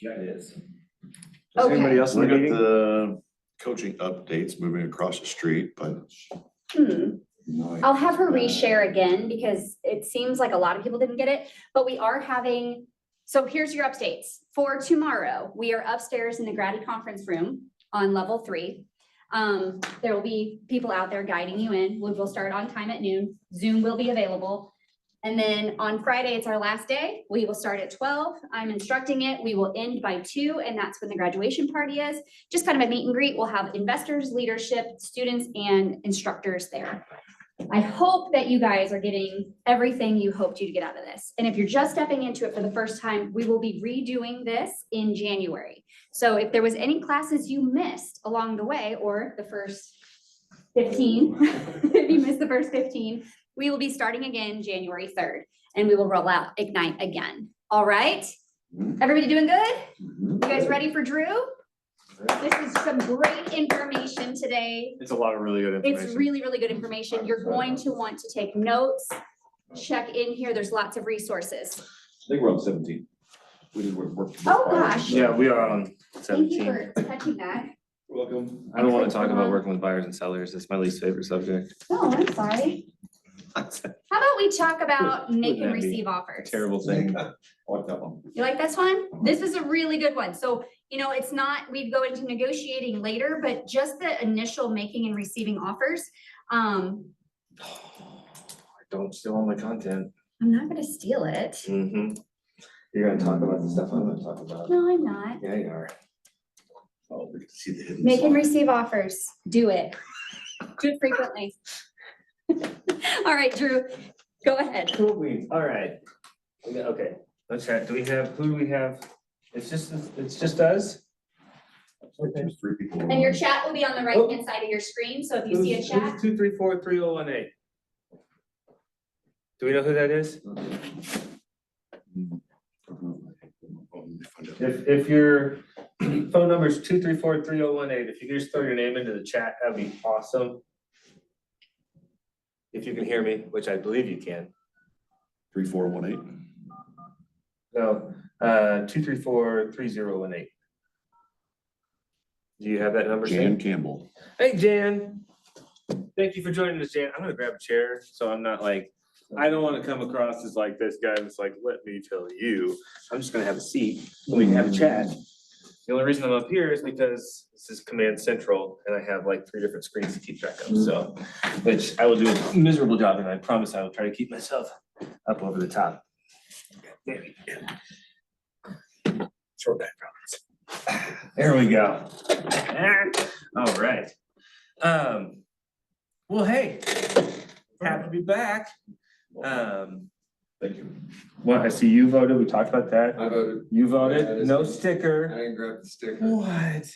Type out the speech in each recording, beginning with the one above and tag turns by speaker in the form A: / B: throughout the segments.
A: Yeah, it is. Is
B: Okay.
A: anybody else in
C: We
A: the
C: got
A: meeting?
C: the coaching updates moving across the street, but.
B: I'll have her reshare again because it seems like a lot of people didn't get it, but we are having, so here's your updates. For tomorrow, we are upstairs in the Grady Conference Room on level 3. There will be people out there guiding you in. We will start on time at noon. Zoom will be available. And then on Friday, it's our last day. We will start at 12. I'm instructing it. We will end by 2, and that's when the graduation party is. Just kind of a meet and greet. We'll have investors, leadership, students, and instructors there. I hope that you guys are getting everything you hoped you'd get out of this. And if you're just stepping into it for the first time, we will be redoing this in January. So if there was any classes you missed along the way, or the first 15, if you missed the first 15, we will be starting again January 3rd, and we will roll out Ignite again. All right? Everybody doing good? You guys ready for Drew? This is some great information today.
A: It's a lot of really good information.
B: It's really, really good information. You're going to want to take notes, check in here. There's lots of resources.
D: I think we're on 17. We did work.
B: Oh, gosh.
A: Yeah, we are on
B: Thank you
A: 17.
B: for touching that.
D: Welcome.
A: I don't want to talk about working with buyers and sellers. It's my least favorite subject.
B: Oh, I'm sorry. How about we talk about make and
A: Wouldn't that be
B: receive offers?
A: Terrible thing.
D: I like that one.
B: You like this one? This is a really good one. So, you know, it's not, we'd go into negotiating later, but just the initial making and receiving offers.
A: Don't steal all my content.
B: I'm not gonna steal it.
A: You're gonna talk about the stuff I'm gonna talk about.
B: No, I'm not.
A: Yeah, you are.
C: Oh, we can see the hidden.
B: Make and
C: slide.
B: receive offers. Do it. Do it frequently. All right, Drew, go ahead.
A: Cool beans. All right. Okay, let's chat. Do we have? It's just us?
C: There's 3 people.
B: And your chat will be on the right hand side of your screen. So if you see a chat,
A: 234-3018. Do we know who that is? If your phone number is 234-3018, if you could just throw your name into the chat, that'd be awesome. If you can hear me, which I believe you can.
C: 3418.
A: No, 234-3018. Do you have that number?
C: Jan
A: Shane?
C: Campbell.
A: Hey, Jan. Thank you for joining us, Jan. I'm gonna grab a chair, so I'm not like, I don't wanna come across as like this guy that's like, let me tell you. I'm just gonna have a seat and we can have a chat. The only reason I'm up here is because this is Command Central and I have like 3 different screens to keep track of, so. Which I will do a miserable job and I promise I will try to keep myself up over the top. There we go. Short backgrounds. There we go. All right. Well, hey, happy to be back.
D: Thank you.
A: Well, I see you voted. We talked about that.
E: I voted.
A: You
E: Yeah,
A: voted,
E: it is
A: no
E: good. I
A: sticker.
E: didn't grab the sticker.
A: What?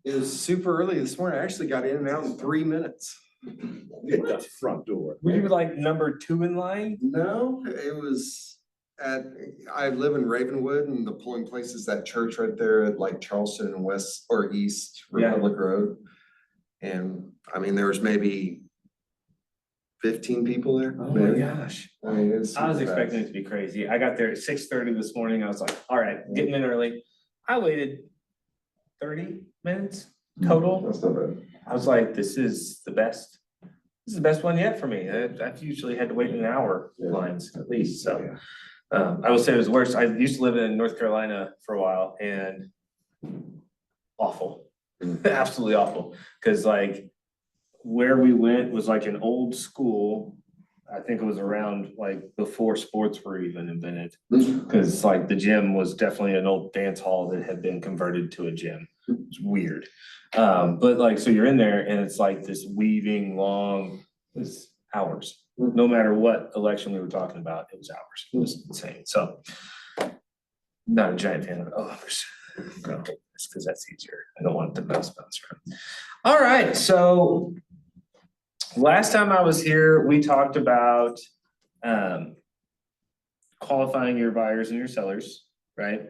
E: It was super early this morning. I actually got in and out in 3 minutes.
C: At the front door.
A: Were you like number 2 in line?
E: No, it was I live in Ravenwood and the polling place is that church right there at like Charleston and West or East
A: Yeah.
E: Republic Road. And I mean, there was maybe 15 people there.
A: Oh my
E: maybe.
A: gosh.
E: I mean, it's.
A: I was
E: super fast.
A: expecting it to be crazy. I got there at 6:30 this morning. I was like, all right, getting in early. I waited 30 minutes total.
E: That's not bad.
A: I was like, this is the best. This is the best one yet for me. I've usually had to wait an hour in lines at least, so. I will say it was worse. I used to live in North Carolina for a while and awful, absolutely awful. Cause like where we went was like an old school. I think it was around like before sports were even invented. Cause like the gym was definitely an old dance hall that had been converted to a gym. It's weird. But like, so you're in there and it's like this weaving long, it's hours. No matter what election we were talking about, it was hours. It was insane. So not a giant fan of offers. No, it's because that's easier. I don't want the mouse bounce around. All right, so last time I was here, we talked about qualifying your buyers and your sellers, right?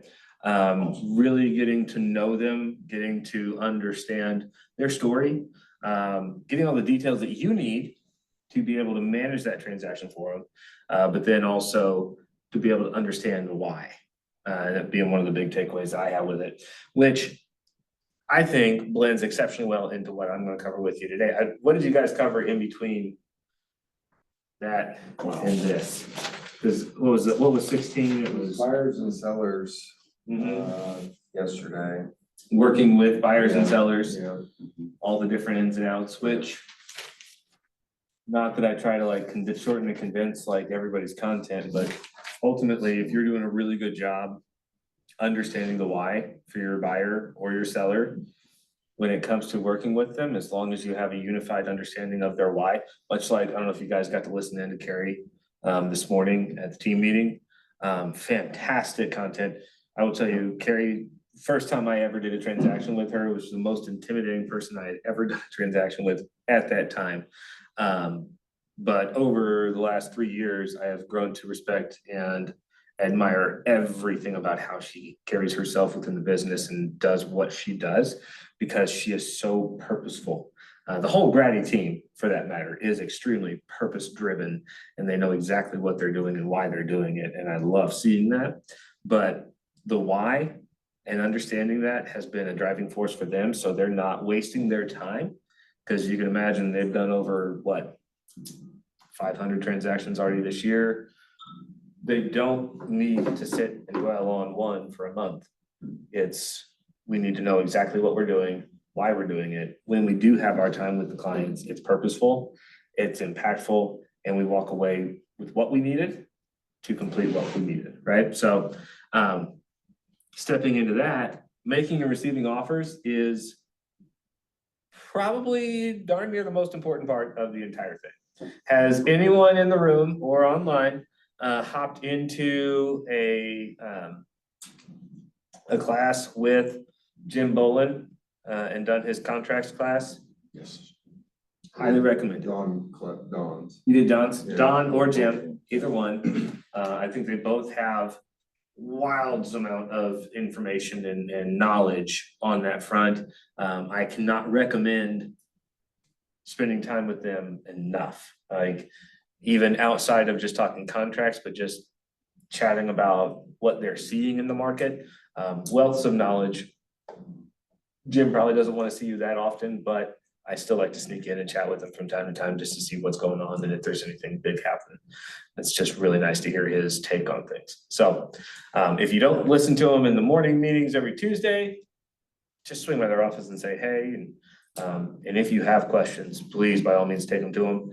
A: Really getting to know them, getting to understand their story, getting all the details that you need to be able to manage that transaction for them, but then also to be able to understand the why. That being one of the big takeaways I have with it, which I think blends exceptionally well into what I'm gonna cover with you today. What did you guys cover in between that and this? Cause what was 16? It was
E: Buyers and sellers,
A: mhm,
E: yesterday.
A: working with buyers and sellers,
E: Yeah.
A: all the different ins and outs, which not that I try to like shorten and condense like everybody's content, but ultimately, if you're doing a really good job understanding the why for your buyer or your seller, when it comes to working with them, as long as you have a unified understanding of their why, much like, I don't know if you guys got to listen in to Carrie this morning at the team meeting. Fantastic content. I will tell you, Carrie, first time I ever did a transaction with her, was the most intimidating person I had ever done a transaction with at that time. But over the last 3 years, I have grown to respect and admire everything about how she carries herself within the business and does what she does, because she is so purposeful. The whole Grady team, for that matter, is extremely purpose-driven, and they know exactly what they're doing and why they're doing it, and I love seeing that. But the why and understanding that has been a driving force for them, so they're not wasting their time. Because you can imagine they've done over, what, 500 transactions already this year. They don't need to sit and dwell on one for a month. We need to know exactly what we're doing, why we're doing it. When we do have our time with the clients, it's purposeful, it's impactful, and we walk away with what we needed to complete what we needed, right? So, stepping into that, making and receiving offers is probably darn near the most important part of the entire thing. Has anyone in the room or online hopped into a class with Jim Bolin and done his contracts class?
C: Yes.
A: Highly recommend it.
E: Dawn's.
A: You did Don's,
E: Yeah.
A: Don or Jim, either one. I think they both have wild amount of information and knowledge on that front. I cannot recommend spending time with them enough. Like, even outside of just talking contracts, but just chatting about what they're seeing in the market, wealths of knowledge. Jim probably doesn't want to see you that often, but I still like to sneak in and chat with him from time to time just to see what's going on and if there's anything big happening. It's just really nice to hear his take on things. So if you don't listen to him in the morning meetings every Tuesday, just swing by their office and say, hey, and if you have questions, please, by all means, take them to them.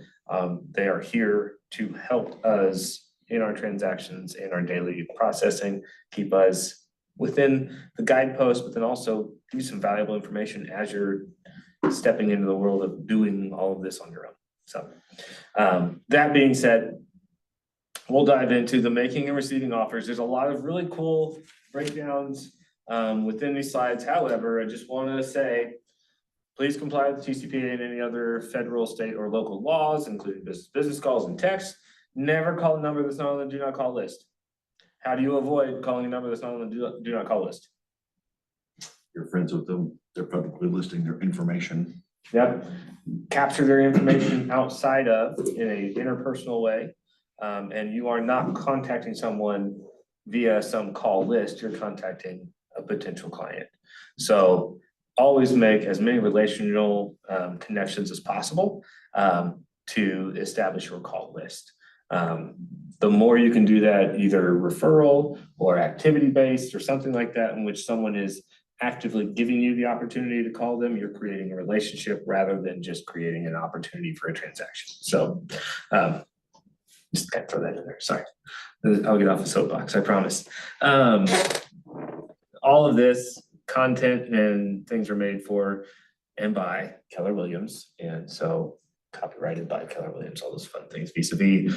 A: They are here to help us in our transactions, in our daily processing, keep us within the guidepost, but then also give you some valuable information as you're stepping into the world of doing all of this on your own. So that being said, we'll dive into the making and receiving offers. There's a lot of really cool breakdowns within these slides. However, I just want to say, please comply with the TCPA and any other federal, state, or local laws, including business calls and texts. Never call a number that's not on the do not call list. How do you avoid calling a number that's not on the do not call list?
C: You're friends with them, they're publicly listing their information.
A: Yep. Capture their information outside of, in a interpersonal way. And you are not contacting someone via some call list, you're contacting a potential client. So always make as many relational connections as possible to establish your call list. The more you can do that, either referral or activity-based or something like that, in which someone is actively giving you the opportunity to call them, you're creating a relationship rather than just creating an opportunity for a transaction. So just kind of throw that in there, sorry. I'll get off the soapbox, I promise. All of this content and things are made for and by Keller Williams, and so copyrighted by Keller Williams, all those fun things, vis-a-vis.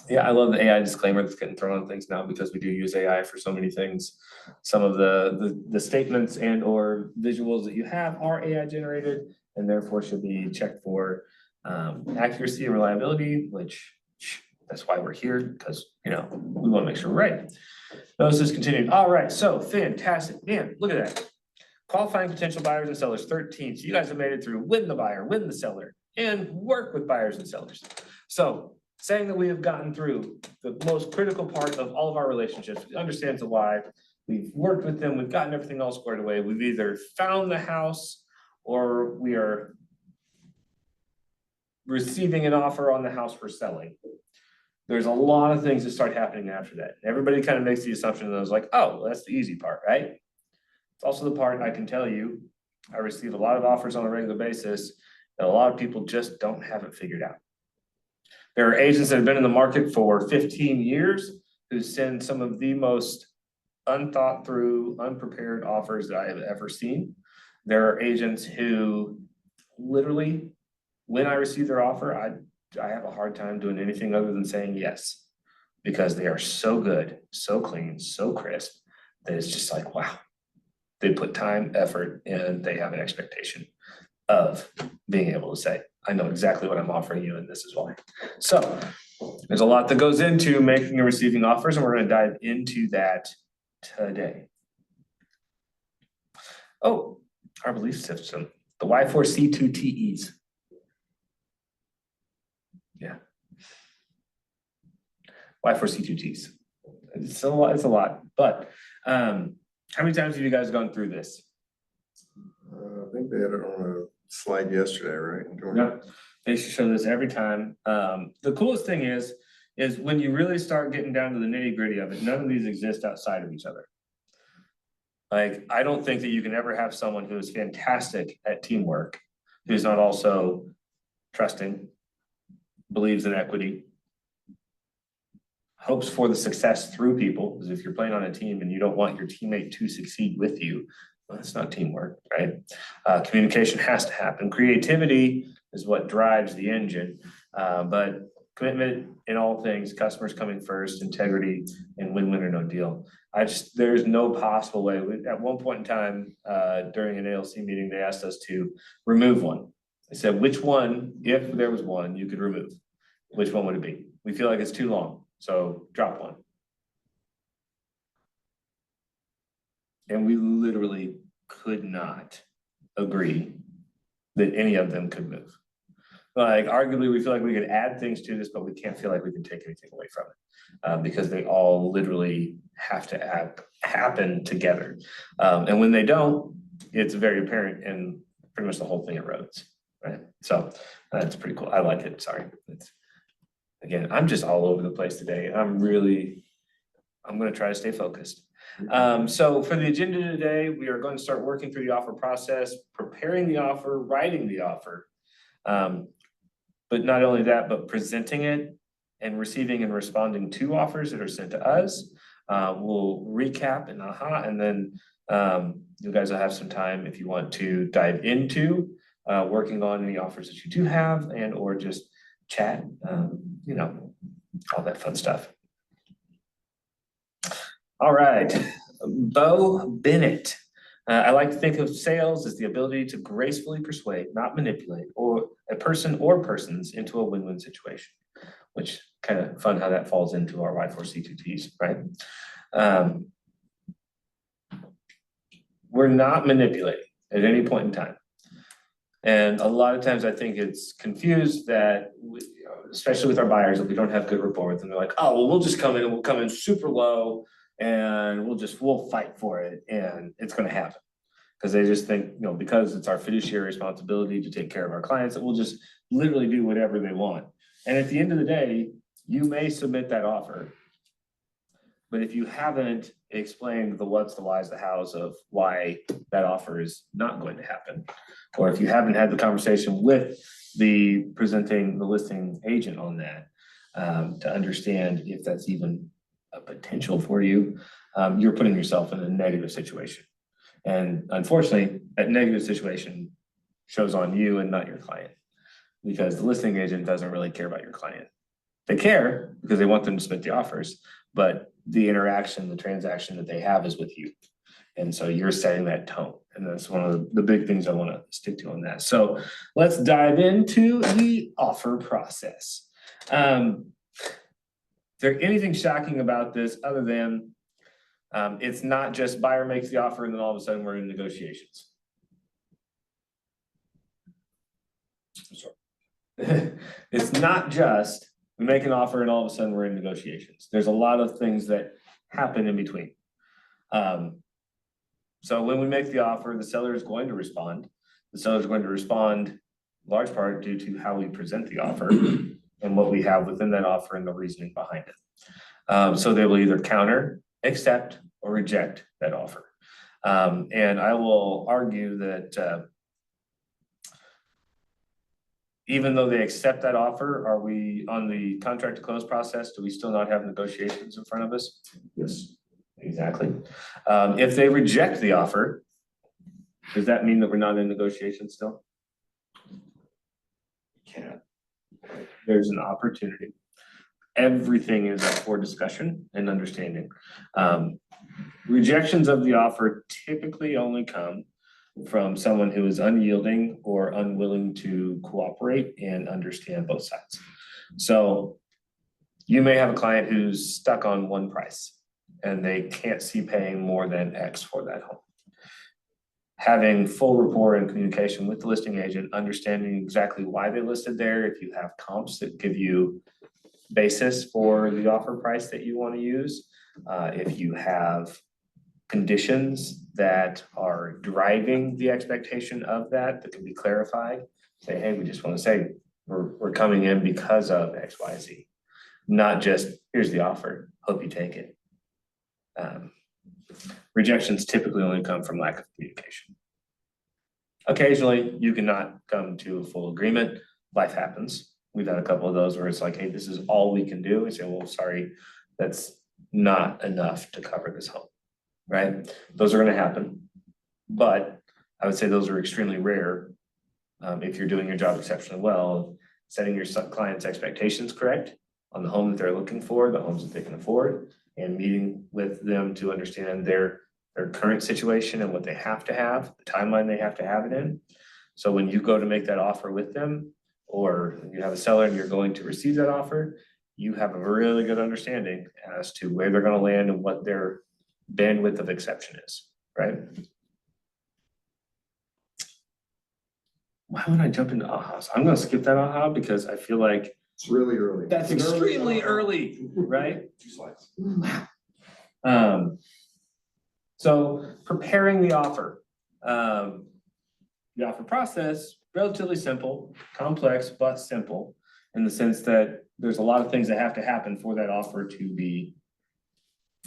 A: Yeah, I love the AI disclaimer that's getting thrown on things now because we do use AI for so many things. Some of the statements and or visuals that you have are AI generated and therefore should be checked for accuracy and reliability, which that's why we're here, because we want to make sure we're right. Notice this continued. All right, so fantastic. Man, look at that. Qualifying potential buyers and sellers 13. So you guys have made it through win the buyer, win the seller, and work with buyers and sellers. So saying that we have gotten through the most critical part of all of our relationships, understands the why. We've worked with them, we've gotten everything all squared away, we've either found the house or we are receiving an offer on the house we're selling. There's a lot of things that start happening after that. Everybody kind of makes the assumption that it was like, oh, well, that's the easy part, right? It's also the part I can tell you, I receive a lot of offers on a regular basis that a lot of people just don't have it figured out. There are agents that have been in the market for 15 years who send some of the most unthought through, unprepared offers that I have ever seen. There are agents who literally, when I receive their offer, I have a hard time doing anything other than saying yes. Because they are so good, so clean, so crisp, that it's just like, wow. They put time, effort, and they have an expectation of being able to say, I know exactly what I'm offering you and this is why. So there's a lot that goes into making and receiving offers, and we're gonna dive into that today. Oh, our belief system, the Y4C2TEs. Yeah. Y4C2Ts. It's a lot, but how many times have you guys gone through this?
E: I think they had it on a slide yesterday, right?
A: Yep, they should show this every time. The coolest thing is when you really start getting down to the nitty gritty of it, none of these exist outside of each other. Like, I don't think that you can ever have someone who is fantastic at teamwork, who's not also trusting, believes in equity, hopes for the success through people, because if you're playing on a team and you don't want your teammate to succeed with you, well, that's not teamwork, right? Communication has to happen. Creativity is what drives the engine, but commitment in all things, customers coming first, integrity, and win-win or no deal. There's no possible way. At one point in time, during an ALC meeting, they asked us to remove one. They said, which one, if there was one, you could remove? Which one would it be? We feel like it's too long, so drop one. And we literally could not agree that any of them could move. Like, arguably, we feel like we could add things to this, but we can't feel like we can take anything away from it, because they all literally have to happen together. And when they don't, it's very apparent and pretty much the whole thing erodes, right? So that's pretty cool. I like it. Sorry. Again, I'm just all over the place today. I'm going to try to stay focused. So for the agenda today, we are going to start working through the offer process, preparing the offer, writing the offer. But not only that, but presenting it and receiving and responding to offers that are sent to us. We'll recap and then you guys will have some time if you want to dive into working on any offers that you do have and or just chat, all that fun stuff. All right, Bo Bennett. I like to think of sales as the ability to gracefully persuade, not manipulate, or a person or persons into a win-win situation, which kind of fun how that falls into our Y4C2Ts, right? We're not manipulating at any point in time. And a lot of times I think it's confused that, especially with our buyers, that we don't have good rapport with them. They're like, oh, well, we'll just come in and we'll come in super low and we'll fight for it and it's going to happen. Because they just think, because it's our fiduciary responsibility to take care of our clients, that we'll just literally do whatever they want. And at the end of the day, you may submit that offer. But if you haven't explained the what's, the why's, the how's of why that offer is not going to happen, or if you haven't had the conversation with the listing agent on that, to understand if that's even a potential for you, you're putting yourself in a negative situation. And unfortunately, that negative situation shows on you and not your client, because the listing agent doesn't really care about your client. They care because they want them to submit the offers, but the interaction, the transaction that they have is with you. And so you're setting that tone. And that's one of the big things I want to stick to on that. So let's dive into the offer process. Is there anything shocking about this other than it's not just buyer makes the offer and then all of a sudden we're in negotiations? It's not just We make an offer and all of a sudden we're in negotiations. There's a lot of things that happen in between. So when we make the offer, the seller is going to respond. The seller is going to respond in large part due to how we present the offer and what we have within that offer and the reasoning behind it. So they will either counter, accept, or reject that offer. And I will argue that even though they accept that offer, are we on the contract to close process? Do we still not have negotiations in front of us?
C: Yes.
A: Exactly. If they reject the offer, does that mean that we're not in negotiations still?
C: Can't.
A: There's an opportunity. Everything is up for discussion and understanding. Rejections of the offer typically only come from someone who is unyielding or unwilling to cooperate and understand both sides. So you may have a client who's stuck on one price and they can't see paying more than X for that home. Having full rapport and communication with the listing agent, understanding exactly why they listed there, if you have comps that give you basis for the offer price that you want to use, if you have conditions that are driving the expectation of that can be clarified, say, hey, we just want to say we're coming in because of X, Y, Z, not just here's the offer, hope you take it. Rejections typically only come from lack of communication. Occasionally, you cannot come to a full agreement. Life happens. We've had a couple of those where it's like, hey, this is all we can do. We say, well, sorry, that's not enough to cover this home, right? Those are going to happen. But I would say those are extremely rare. If you're doing your job exceptionally well, setting your client's expectations correct on the home that they're looking for, the homes that they can afford, and meeting with them to understand their current situation and what they have to have, the timeline they have to have it in. So when you go to make that offer with them, or you have a seller and you're going to receive that offer, you have a really good understanding as to where they're going to land and what their bandwidth of exception is, right? Why would I jump into AHA? So I'm going to skip that AHA because I feel like
E: It's really early.
A: that's extremely early, right?
C: 2 slides.
A: So preparing the offer. The offer process, relatively simple, complex, but simple in the sense that there's a lot of things that have to happen for that offer to be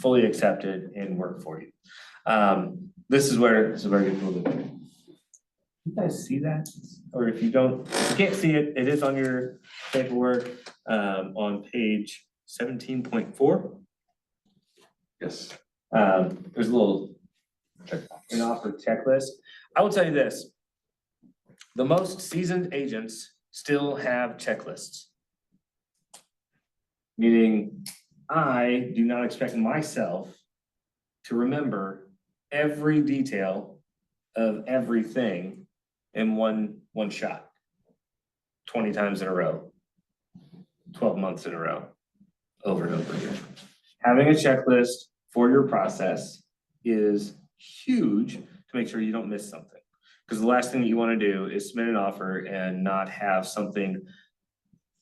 A: fully accepted and work for you. This is where it's a very good little bit. You guys see that? Or if you don't, if you can't see it, it is on your paperwork on page 17.4.
C: Yes.
A: There's a little an offer checklist. I will tell you this. The most seasoned agents still have checklists. Meaning, I do not expect myself to remember every detail of everything in one shot. 20 times in a row, 12 months in a row, over and over again. Having a checklist for your process is huge to make sure you don't miss something. Because the last thing you want to do is submit an offer and not have something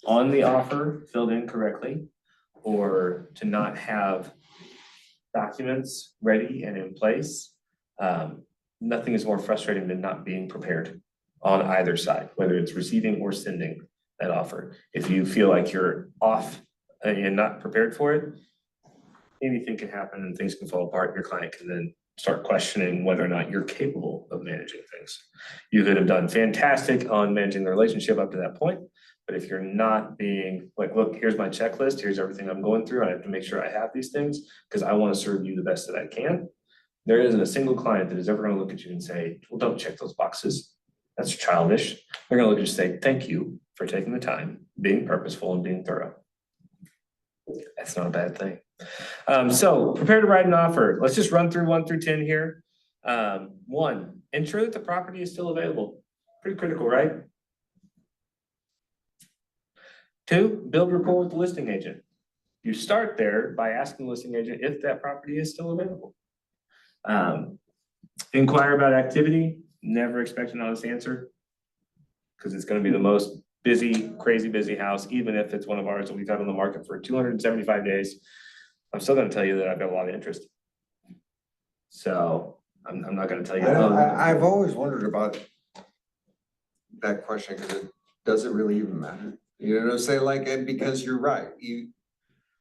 A: on the offer filled in correctly, or to not have documents ready and in place. Nothing is more frustrating than not being prepared on either side, whether it's receiving or sending that offer. If you feel like you're off and not prepared for it, anything can happen and things can fall apart. Your client can then start questioning whether or not you're capable of managing things. You could have done fantastic on managing the relationship up to that point, but if you're not being like, look, here's my checklist, here's everything I'm going through, I have to make sure I have these things because I want to serve you the best that I can. There isn't a single client that is ever going to look at you and say, well, don't check those boxes. That's childish. They're going to look at you and say, thank you for taking the time, being purposeful and being thorough. That's not a bad thing. So prepare to write an offer. Let's just run through 1 through 10 here. 1, ensure that the property is still available. Pretty critical, right? 2, build rapport with the listing agent. You start there by asking the listing agent if that property is still available. Inquire about activity. Never expect an honest answer because it's going to be the most busy, crazy busy house, even if it's one of ours that we've had on the market for 275 days, I'm still gonna tell you that I've got a lot of interest. So I'm not gonna tell you.
E: I've always wondered about that question, because does it really even matter? You know what I'm saying? Like, and because you're right,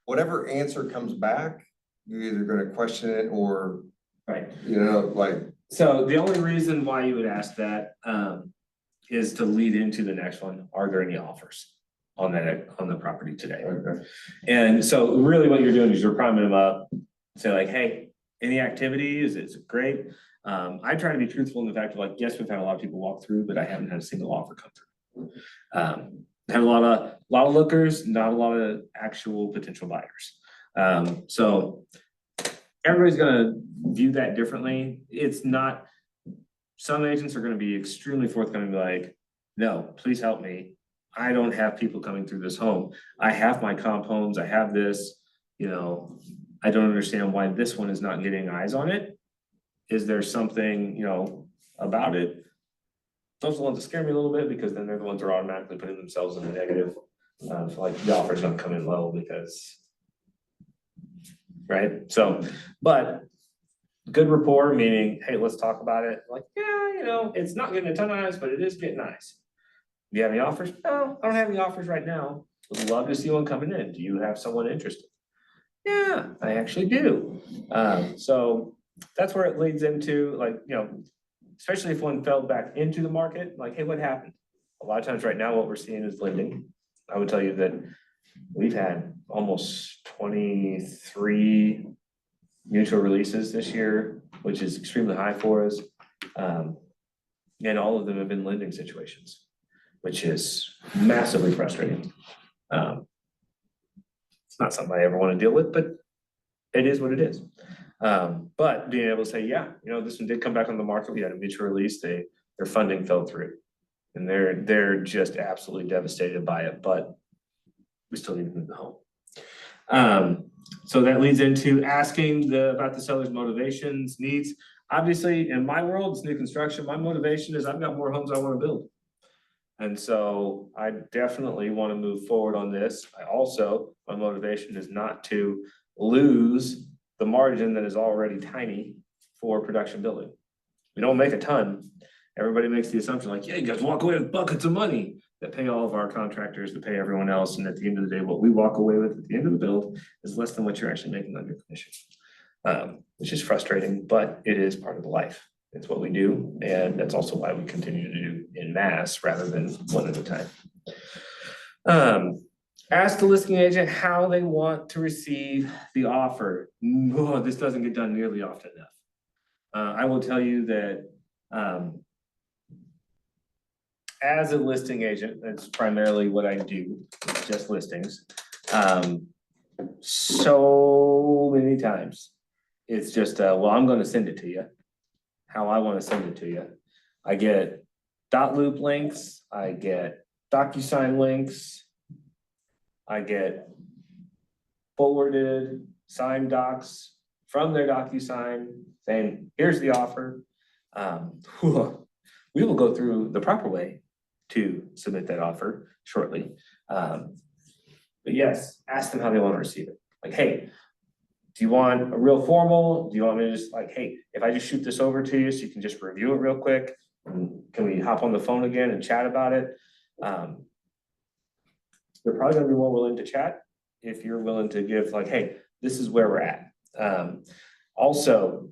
E: whatever answer comes back, you're either gonna question it or,
A: Right.
E: you know, like,
A: So the only reason why you would ask that, is to lead into the next one. Are there any offers on the property today?
E: okay.
A: And so really what you're doing is you're priming them up, say like, hey, any activity, is it great? I try to be truthful in the fact of like, yes, we've had a lot of people walk through, but I haven't had a single offer come through. Had a lot of lookers, not a lot of actual potential buyers. So everybody's gonna view that differently. It's not, some agents are gonna be extremely forthcoming, be like, no, please help me. I don't have people coming through this home. I have my comp homes, I have this, you know, I don't understand why this one is not getting eyes on it. Is there something, you know, about it? Those are the ones that scare me a little bit, because then they're the ones that are automatically putting themselves in the negative. Like the offer's gonna come in low because. Right, so, but good rapport, meaning, hey, let's talk about it. Like, yeah, you know, it's not getting a ton of eyes, but it is getting eyes. Do you have any offers? No, I don't have any offers right now. Would love to see one coming in. Do you have someone interested? Yeah, I actually do. So that's where it leads into, like, you know, especially if one fell back into the market, like, hey, what happened? A lot of times right now, what we're seeing is lending. I would tell you that we've had almost 23 mutual releases this year, which is extremely high for us. And all of them have been lending situations, which is massively frustrating. It's not something I ever want to deal with, but it is what it is. But being able to say, yeah, you know, this one did come back on the market. We had a mutual release. Their funding fell through. And they're just absolutely devastated by it, but we still need to move the home. So that leads into asking about the seller's motivations, needs. Obviously, in my world, it's new construction. My motivation is I've got more homes I want to build. And so I definitely want to move forward on this. My motivation is not to lose the margin that is already tiny for production building. We don't make a ton. Everybody makes the assumption like, yeah, you guys walk away with buckets of money that pay all of our contractors, to pay everyone else. And at the end of the day, what we walk away with at the end of the build is less than what you're actually making on your commission. Which is frustrating, but it is part of the life. It's what we do. And that's also why we continue to do in mass rather than one at a time. Ask the listing agent how they want to receive the offer. Oh, this doesn't get done nearly often enough. I will tell you that as a listing agent, that's primarily what I do, just listings. So many times, it's just, well, I'm gonna send it to you, how I wanna send it to you. I get dot loop links, I get DocuSign links, I get forwarded signed docs from their DocuSign saying, here's the offer. We will go through the proper way to submit that offer shortly. But yes, ask them how they want to receive it. Like, hey, do you want a real formal? Do you want me to just like, hey, if I just shoot this over to you so you can just review it real quick? Can we hop on the phone again and chat about it? They're probably gonna be more willing to chat if you're willing to give like, hey, this is where we're at. Also,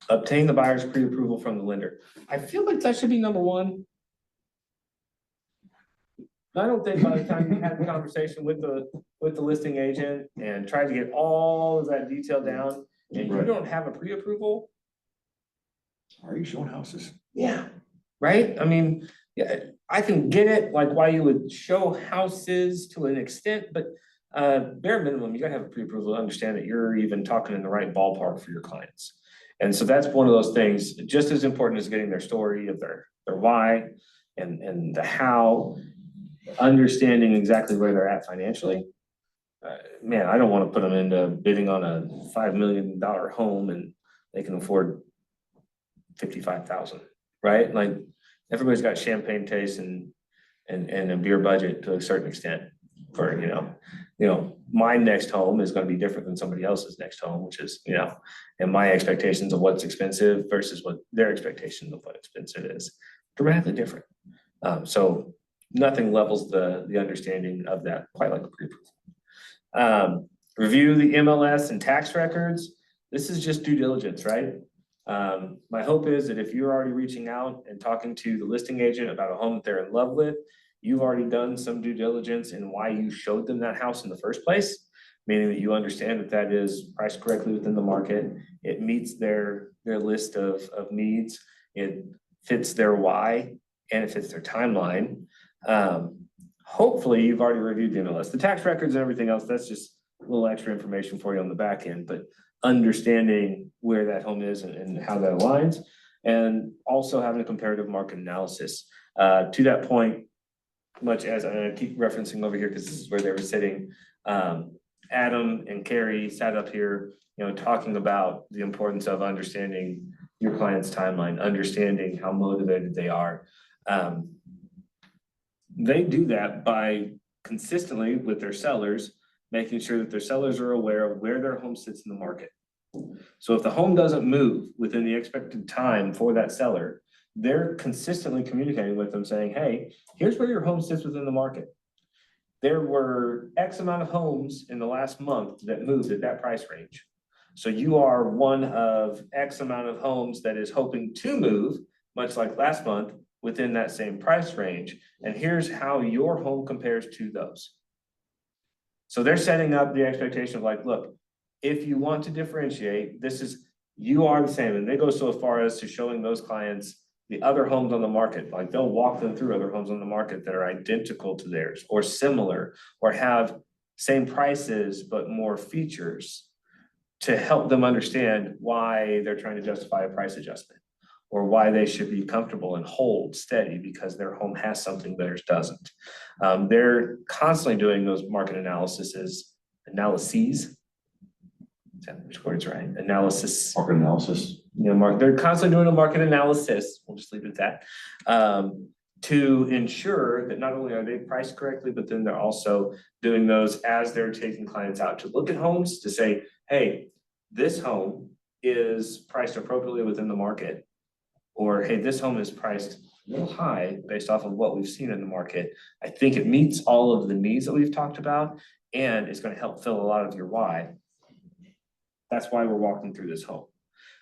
A: obtain the buyer's pre-approval from the lender. I feel like that should be number one. I don't think by the time you had the conversation with the listing agent and tried to get all of that detail down, and you don't have a pre-approval.
C: Are you showing houses?
A: Yeah, right? I mean, yeah, I can get it, like why you would show houses to an extent, but bare minimum, you gotta have a pre-approval to understand that you're even talking in the right ballpark for your clients. And so that's one of those things, just as important as getting their story of their why and the how, understanding exactly where they're at financially. Man, I don't want to put them into bidding on a $5 million home and they can afford 55,000, right? Like everybody's got champagne taste and and a beer budget to a certain extent for, my next home is gonna be different than somebody else's next home, which is, and my expectations of what's expensive versus what their expectations of what expensive is dramatically different. So nothing levels the understanding of that quite like a pre-approval. Review the MLS and tax records. This is just due diligence, right? My hope is that if you're already reaching out and talking to the listing agent about a home that they're in love with, you've already done some due diligence in why you showed them that house in the first place, meaning that you understand that that is priced correctly within the market. It meets their list of needs. It fits their why and it fits their timeline. Hopefully you've already reviewed the MLS. The tax records and everything else, that's just a little extra information for you on the back end, but understanding where that home is and how that aligns, and also having a comparative market analysis. To that point, much as I keep referencing over here because this is where they were sitting, Adam and Carrie sat up here, talking about the importance of understanding your client's timeline, understanding how motivated they are. They do that by consistently with their sellers, making sure that their sellers are aware of where their home sits in the market. So if the home doesn't move within the expected time for that seller, they're consistently communicating with them saying, hey, here's where your home sits within the market. There were X amount of homes in the last month that moved at that price range. So you are one of X amount of homes that is hoping to move, much like last month, within that same price range. And here's how your home compares to those. So they're setting up the expectation of like, look, if you want to differentiate, you are the same. And they go so far as to showing those clients the other homes on the market. Like they'll walk them through other homes on the market that are identical to theirs or similar or have same prices, but more features to help them understand why they're trying to justify a price adjustment or why they should be comfortable and hold steady because their home has something theirs doesn't. They're constantly doing those market analyses. Which word's right? Analysis.
C: Market analysis.
A: They're constantly doing a market analysis. We'll just leave it at that. To ensure that not only are they priced correctly, but then they're also doing those as they're taking clients out to look at homes to say, hey, this home is priced appropriately within the market. Or, hey, this home is priced a little high based off of what we've seen in the market. I think it meets all of the needs that we've talked about, and it's going to help fill a lot of your why. That's why we're walking through this home.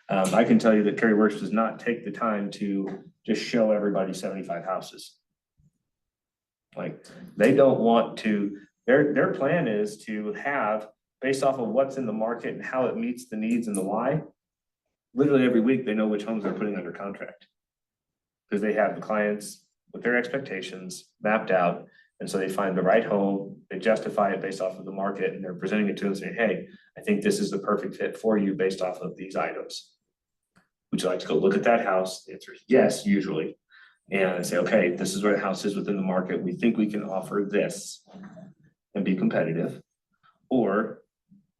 A: I can tell you that Carrie Works does not take the time to just show everybody 75 houses. Like they don't want to, their plan is to have, based off of what's in the market and how it meets the needs and the why, literally every week they know which homes they're putting under contract. Because they have the clients with their expectations mapped out. And so they find the right home, they justify it based off of the market, and they're presenting it to them saying, hey, I think this is the perfect fit for you based off of these items. Would you like to go look at that house? The answer is yes, usually. And I say, okay, this is where the house is within the market. We think we can offer this and be competitive. Or,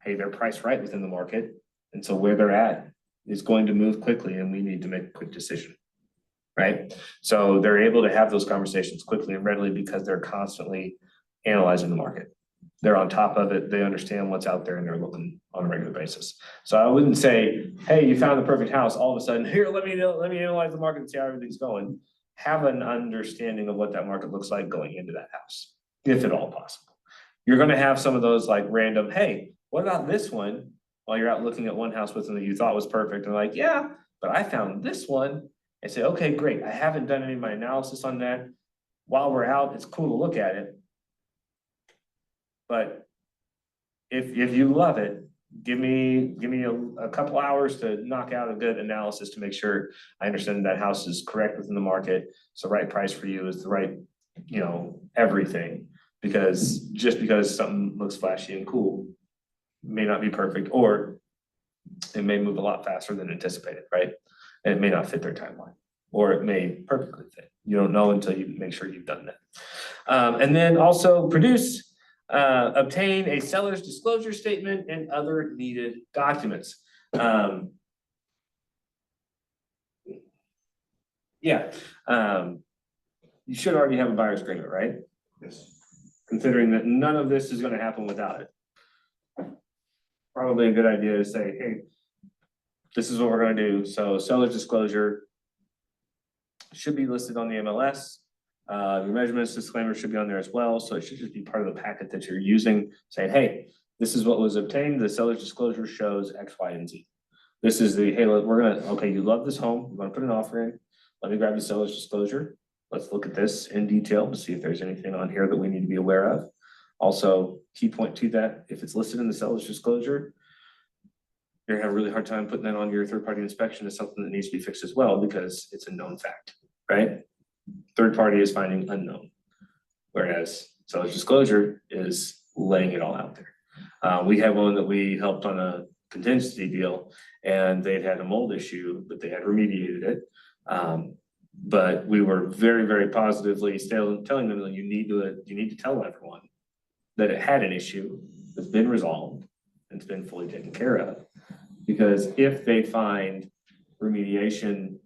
A: hey, they're priced right within the market. And so where they're at is going to move quickly and we need to make a quick decision. Right? So they're able to have those conversations quickly and readily because they're constantly analyzing the market. They're on top of it. They understand what's out there and they're looking on a regular basis. So I wouldn't say, hey, you found the perfect house. All of a sudden, here, let me analyze the market and see how everything's going. Have an understanding of what that market looks like going into that house, if at all possible. You're going to have some of those like random, hey, what about this one? While you're out looking at one house with them that you thought was perfect. And like, yeah, but I found this one. I say, okay, great. I haven't done any of my analysis on that. While we're out, it's cool to look at it. But if you love it, give me a couple hours to knock out a good analysis to make sure I understand that house is correct within the market. It's the right price for you, it's the right, everything. Because just because something looks flashy and cool may not be perfect, or it may move a lot faster than anticipated, right? And it may not fit their timeline, or it may perfectly fit. You don't know until you make sure you've done that. And then also obtain a seller's disclosure statement and other needed documents. you should already have a buyer's agreement, right?
C: Yes.
A: Considering that none of this is gonna happen without it. Probably a good idea to say, hey, this is what we're gonna do, so seller's disclosure should be listed on the MLS. Your measurements disclaimer should be on there as well, so it should just be part of the packet that you're using, saying, hey, this is what was obtained, the seller's disclosure shows X, Y, and Z. This is the, hey, look, we're gonna, okay, you love this home, we're gonna put an offer in, let me grab the seller's disclosure. Let's look at this in detail to see if there's anything on here that we need to be aware of. Also, key point to that, if it's listed in the seller's disclosure, you're gonna have a really hard time putting that on your third-party inspection as something that needs to be fixed as well, because it's a known fact, right? Third party is finding unknown, whereas seller's disclosure is laying it all out there. We have one that we helped on a contingency deal, and they'd had a mold issue, but they had remediated it. But we were very, very positively still telling them that you need to tell everyone that it had an issue that's been resolved and it's been fully taken care of. Because if they find remediation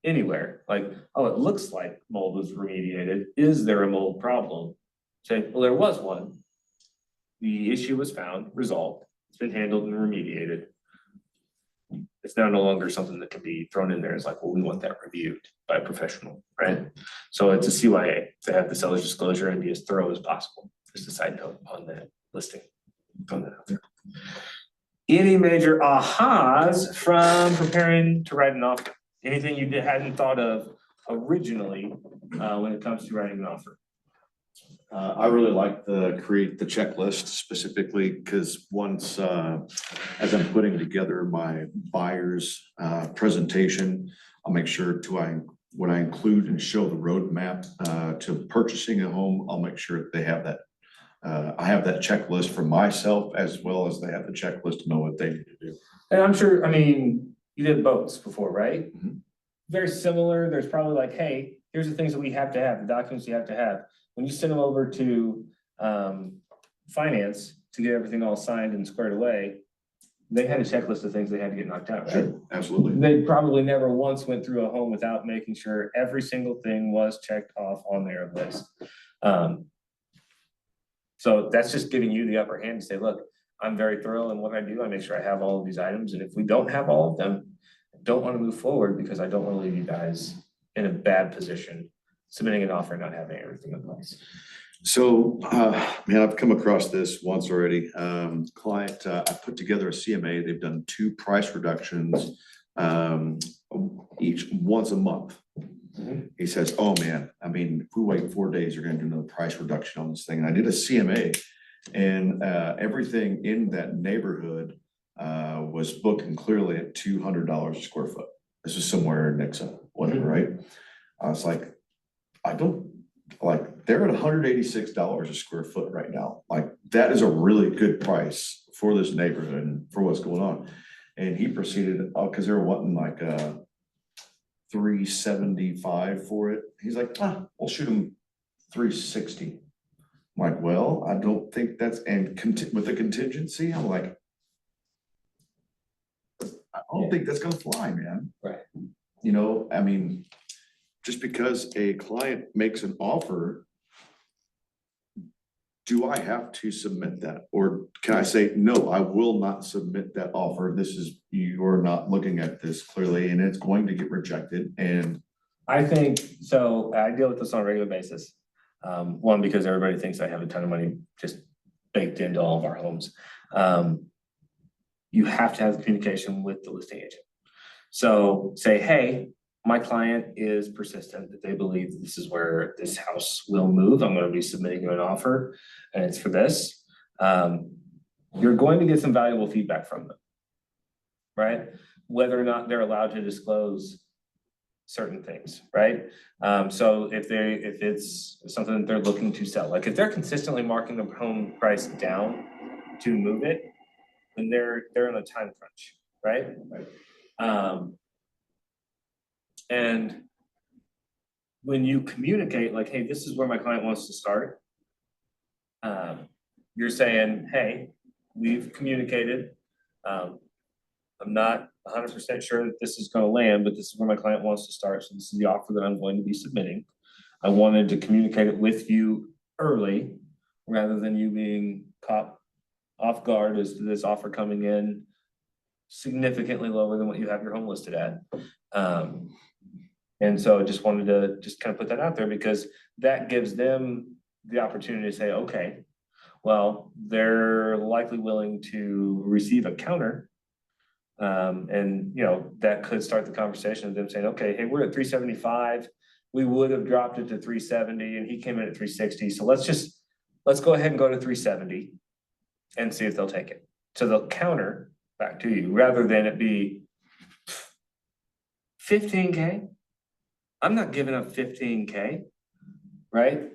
A: anywhere, like, oh, it looks like mold was remediated, is there a mold problem? Say, well, there was one. The issue was found, resolved, it's been handled and remediated. It's now no longer something that can be thrown in there as like, well, we want that reviewed by a professional, right? So it's a CYA to have the seller's disclosure and be as thorough as possible. Just a side note on that listing. Throwing that out there. Any major ahas from preparing to write an offer? Anything you hadn't thought of originally when it comes to writing an offer?
C: I really like create the checklist specifically because once, as I'm putting together my buyer's presentation, I'll make sure when I include and show the roadmap to purchasing a home, I'll make sure that they have that. I have that checklist for myself as well as they have the checklist to know what they need to do.
A: And I'm sure, I mean, you did boats before, right?
C: Mhm.
A: Very similar. There's probably like, hey, here's the things that we have to have, the documents you have to have. When you send them over to finance to get everything all signed and squared away, they had a checklist of things they had to get knocked out, right?
C: Sure, absolutely.
A: They probably never once went through a home without making sure every single thing was checked off on their list. So that's just giving you the upper hand to say, look, I'm very thorough in what I do. I make sure I have all of these items. And if we don't have all of them, I don't want to move forward because I don't want to leave you guys in a bad position, submitting an offer and not having everything in place.
C: So, man, I've come across this once already. Client, I put together a CMA. They've done 2 price reductions, each once a month.
A: Mhm.
C: He says, oh man, I mean, if we wait 4 days, you're gonna do another price reduction on this thing. And I did a CMA and everything in that neighborhood was booking clearly at $200 a square foot. This is somewhere in Nixa, whatever, right? I was like, they're at $186 a square foot right now. Like, that is a really good price for this neighborhood and for what's going on. And he proceeded, because they were wanting like $375 for it. He's like, we'll shoot him $360. I'm like, well, I don't think that's, and with the contingency, I'm like, I don't think that's gonna fly, man.
A: Right.
C: You know, I mean, just because a client makes an offer, do I have to submit that? Or can I say, no, I will not submit that offer. This is, you're not looking at this clearly and it's going to get rejected. And
A: I think, so I deal with this on a regular basis. One, because everybody thinks I have a ton of money just baked into all of our homes. You have to have communication with the listing agent. So say, hey, my client is persistent that they believe this is where this house will move. I'm going to be submitting you an offer and it's for this. You're going to get some valuable feedback from them, right? Whether or not they're allowed to disclose certain things, right? So if it's something that they're looking to sell, like if they're consistently marking the home price down to move it, then they're in a time crunch, right? And when you communicate like, hey, this is where my client wants to start, you're saying, hey, we've communicated. I'm not 100% sure that this is gonna land, but this is where my client wants to start, so this is the offer that I'm going to be submitting. I wanted to communicate it with you early, rather than you being caught off guard as to this offer coming in significantly lower than what you have your home listed at. And so I just wanted to just kind of put that out there because that gives them the opportunity to say, okay, well, they're likely willing to receive a counter. And you know, that could start the conversation of them saying, okay, hey, we're at 375. We would have dropped it to 370 and he came in at 360. So let's go ahead and go to 370 and see if they'll take it. So they'll counter back to you rather than it be 15K. I'm not giving up 15K, right?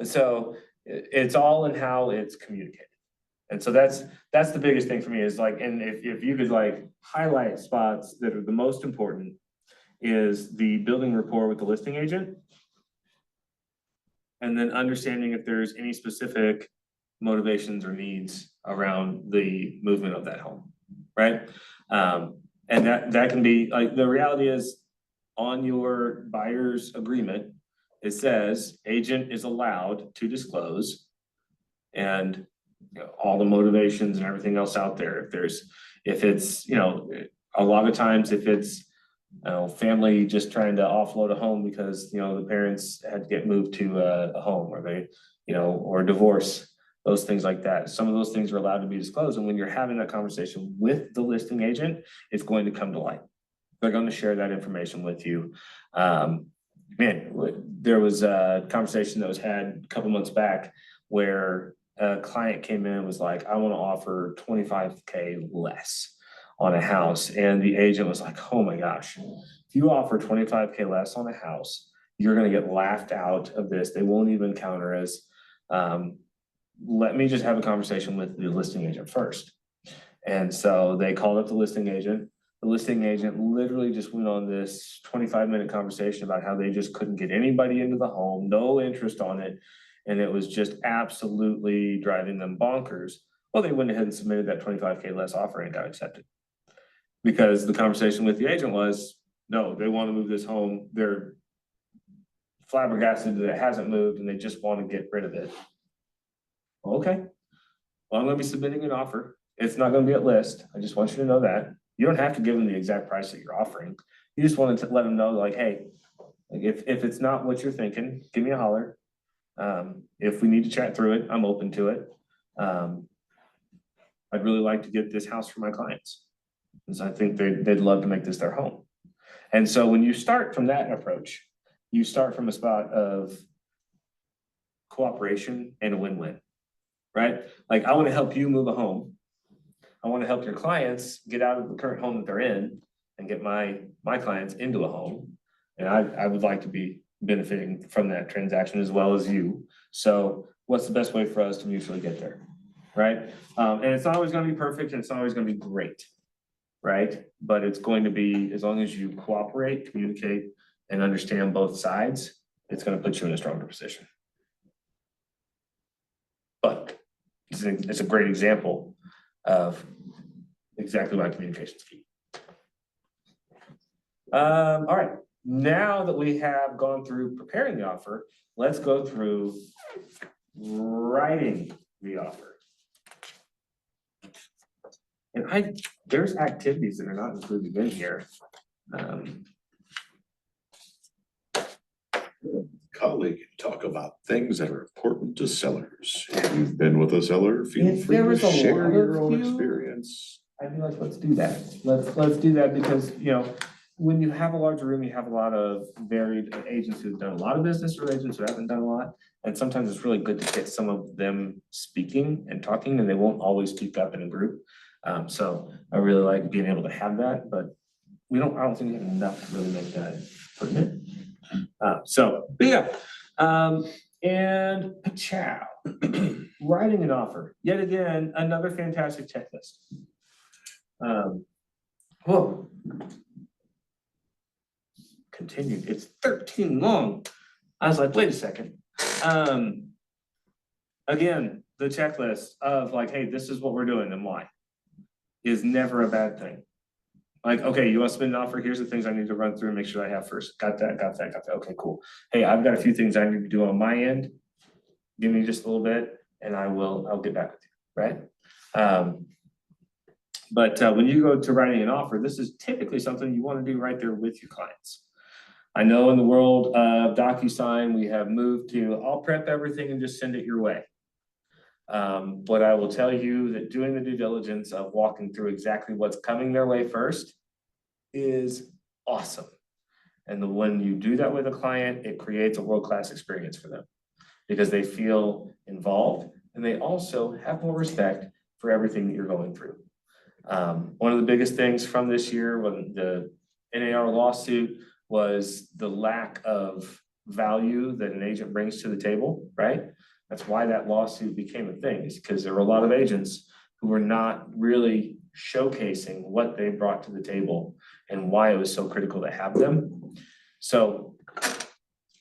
A: So it's all in how it's communicated. And so that's the biggest thing for me is like, and if you could like highlight spots that are the most important is the building rapport with the listing agent. And then understanding if there's any specific motivations or needs around the movement of that home, right? And that can be, like, the reality is on your buyer's agreement, it says agent is allowed to disclose and you know, all the motivations and everything else out there. If it's, you know, a lot of times if it's, family just trying to offload a home because, you know, the parents had to get moved to a home or they, you know, or divorce, those things like that. Some of those things are allowed to be disclosed. And when you're having that conversation with the listing agent, it's going to come to light. They're going to share that information with you. There was a conversation that was had a couple months back where a client came in and was like, I want to offer 25K less on a house. And the agent was like, oh my gosh, if you offer 25K less on a house, you're going to get laughed out of this. They won't even counter us. Let me just have a conversation with the listing agent first. And so they called up the listing agent. The listing agent literally just went on this 25-minute conversation about how they just couldn't get anybody into the home, no interest on it. And it was just absolutely driving them bonkers. Well, they went ahead and submitted that 25K less offer and got accepted. Because the conversation with the agent was, no, they want to move this home. They're flabbergasted that it hasn't moved and they just want to get rid of it. Okay, well, I'm going to be submitting an offer. It's not going to be at list. I just want you to know that. You don't have to give them the exact price that you're offering. You just want to let them know, like, hey, like if it's not what you're thinking, give me a holler. If we need to chat through it, I'm open to it. I'd really like to get this house for my clients, because I think they'd love to make this their home. And so when you start from that approach, you start from a spot of cooperation and a win-win, right? Like, I want to help you move a home. I want to help your clients get out of the current home that they're in and get my clients into a home. And I would like to be benefiting from that transaction as well as you. So what's the best way for us to mutually get there, right? And it's not always going to be perfect and it's not always going to be great, right? But it's going to be, as long as you cooperate, communicate, and understand both sides, it's going to put you in a stronger position. But it's a great example of exactly why communication is key. All right, now that we have gone through preparing the offer, let's go through writing the offer. And there's activities that are not included in here.
C: Colleague, talk about things that are important to sellers. If you've been with a seller, feel
A: If
C: free
A: there
C: to
A: was a
C: share
A: lot
C: your
A: of
C: own
A: you-
C: experience.
A: I'd be like, let's do that. Let's do that because, you know, when you have a larger room, you have a lot of varied agents who've done a lot of business or agents who haven't done a lot. And sometimes it's really good to get some of them speaking and talking, and they won't always speak up in a group. So I really like being able to have that, but I don't think we have enough to really make that pertinent. But yeah. And pachow, writing an offer, yet again, another fantastic checklist. Whoa. Continued, it's 13 long. I was like, wait a second. Again, the checklist of like, hey, this is what we're doing and why is never a bad thing. Like, okay, you want to submit an offer, here's the things I need to run through and make sure I have first, got that, okay, cool. Hey, I've got a few things I need to do on my end. Give me just a little bit and I'll get back with you, right? But when you go to writing an offer, this is typically something you want to do right there with your clients. I know in the world of DocuSign, we have moved to, I'll prep everything and just send it your way. But I will tell you that doing the due diligence of walking through exactly what's coming their way first is awesome. And when you do that with a client, it creates a world-class experience for them because they feel involved and they also have more respect for everything that you're going through. One of the biggest things from this year when the NAR lawsuit was the lack of value that an agent brings to the table, right? That's why that lawsuit became a thing, is because there were a lot of agents who were not really showcasing what they brought to the table and why it was so critical to have them. So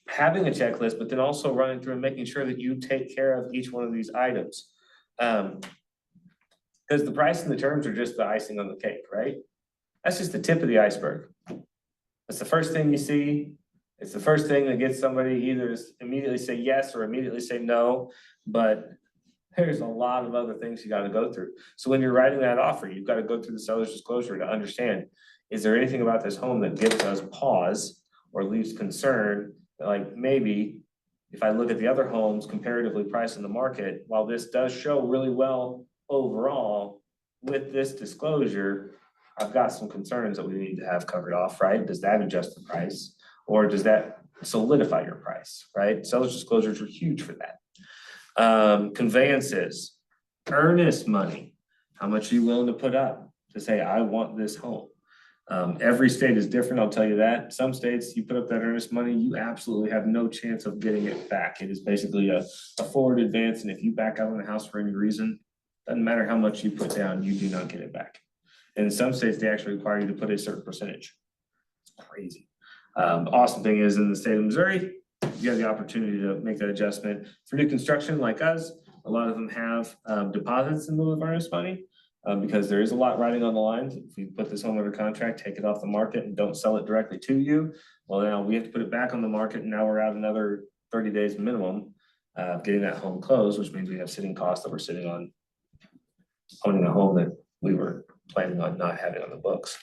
A: having a checklist, but then also running through and making sure that you take care of each one of these items. Because the price and the terms are just the icing on the cake, right? That's just the tip of the iceberg. That's the first thing you see. It's the first thing that gets somebody either to immediately say yes or immediately say no, but there's a lot of other things you gotta go through. So when you're writing that offer, you've gotta go through the seller's disclosure to understand, is there anything about this home that gives us pause or leaves concern? Like maybe if I look at the other homes comparatively priced in the market, while this does show really well overall, with this disclosure, I've got some concerns that we need to have covered off, right? Does that adjust the price? Or does that solidify your price, right? Seller's disclosures are huge for that. Conveyances, earnest money. How much are you willing to put up to say, I want this home? Every state is different, I'll tell you that. Some states, you put up that earnest money, you absolutely have no chance of getting it back. It is basically a forward advance, and if you back out on the house for any reason, doesn't matter how much you put down, you do not get it back. And in some states, they actually require you to put a certain percentage. It's crazy. The awesome thing is in the state of Missouri, you have the opportunity to make that adjustment. For new construction like us, a lot of them have deposits in lieu of earnest money because there is a lot riding on the line. If you put this home under contract, take it off the market and don't sell it directly to you, well, now we have to put it back on the market and now we're out another 30 days minimum getting that home closed, which means we have sitting costs that we're sitting on owning a home that we were planning on not having on the books.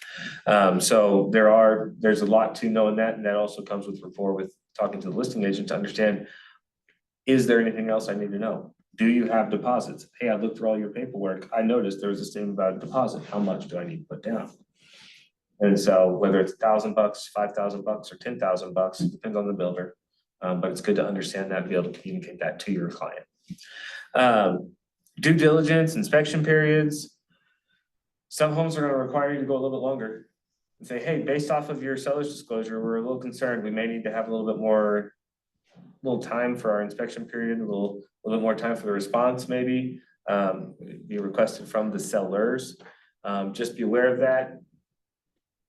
A: So there's a lot to knowing that, and that also comes with rapport with talking to the listing agent to understand, is there anything else I need to know? Do you have deposits? Hey, I looked through all your paperwork. I noticed there was a statement about a deposit. How much do I need to put down? And so whether it's $1,000, $5,000 or $10,000, it depends on the builder. But it's good to understand that and be able to communicate that to your client. Due diligence, inspection periods. Some homes are gonna require you to go a little bit longer and say, hey, based off of your seller's disclosure, we're a little concerned. We may need to have a little bit more, little time for our inspection period, a little bit more time for the response maybe, be requested from the sellers. Just be aware of that.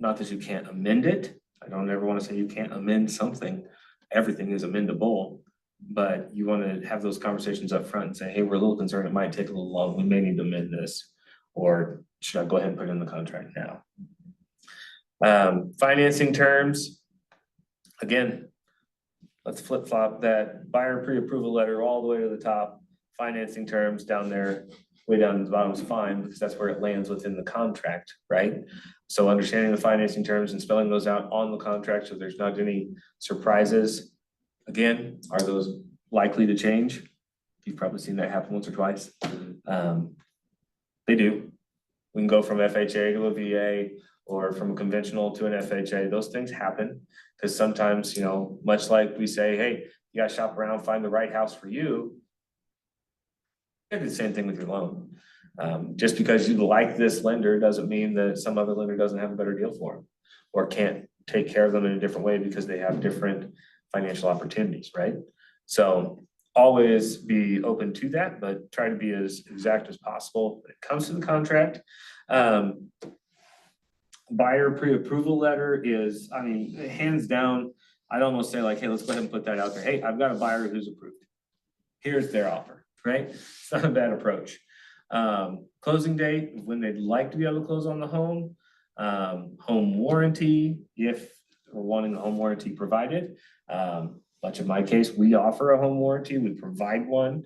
A: Not that you can't amend it. I don't ever wanna say you can't amend something. Everything is amendable. But you want to have those conversations up front and say, hey, we're a little concerned, it might take a little long, we may need to amend this, or should I go ahead and put it in the contract now? Financing terms, again, let's flip flop that buyer pre-approval letter all the way to the top. Financing terms down there, way down at the bottom is fine because that's where it lands within the contract, right? So understanding the financing terms and spelling those out on the contract so there's not any surprises. Again, are those likely to change? You've probably seen that happen once or twice. They do. We can go from FHA to a VA or from a conventional to an FHA. Those things happen because sometimes, much like we say, hey, you gotta shop around, find the right house for you. You do the same thing with your loan. Just because you like this lender doesn't mean that some other lender doesn't have a better deal for them or can't take care of them in a different way because they have different financial opportunities, right? So always be open to that, but try to be as exact as possible when it comes to the contract. Buyer pre-approval letter is, hands down, I'd almost say like, hey, let's go ahead and put that out there. Hey, I've got a buyer who's approved. Here's their offer, right? It's not a bad approach. Closing date, when they'd like to be able to close on the home. home warranty, if we're wanting a home warranty provided. Much in my case, we offer a home warranty, we provide one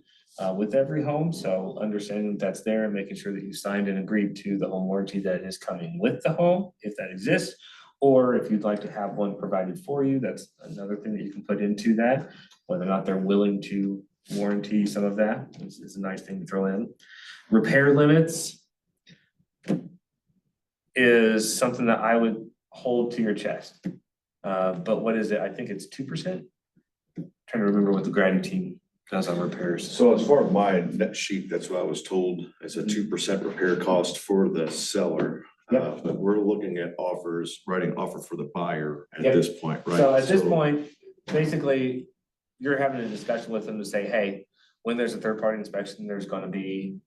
A: with every home, so understanding that that's there and making sure that you signed and agreed to the home warranty that is coming with the home, if that exists. Or if you'd like to have one provided for you, that's another thing that you can put into that, whether or not they're willing to warranty some of that is a nice thing to throw in. Repair limits is something that I would hold to your chest. But what is it? I think it's 2%. Trying to remember what the Grady team does on repairs.
C: So as far as my net sheet, that's what I was told, it's a 2% repair cost for the seller. But we're looking at offers, writing offer for the buyer at
A: Yep.
C: this point, right?
A: So at this point, basically, you're having a discussion with them to say, hey, when there's a third-party inspection, there's gonna be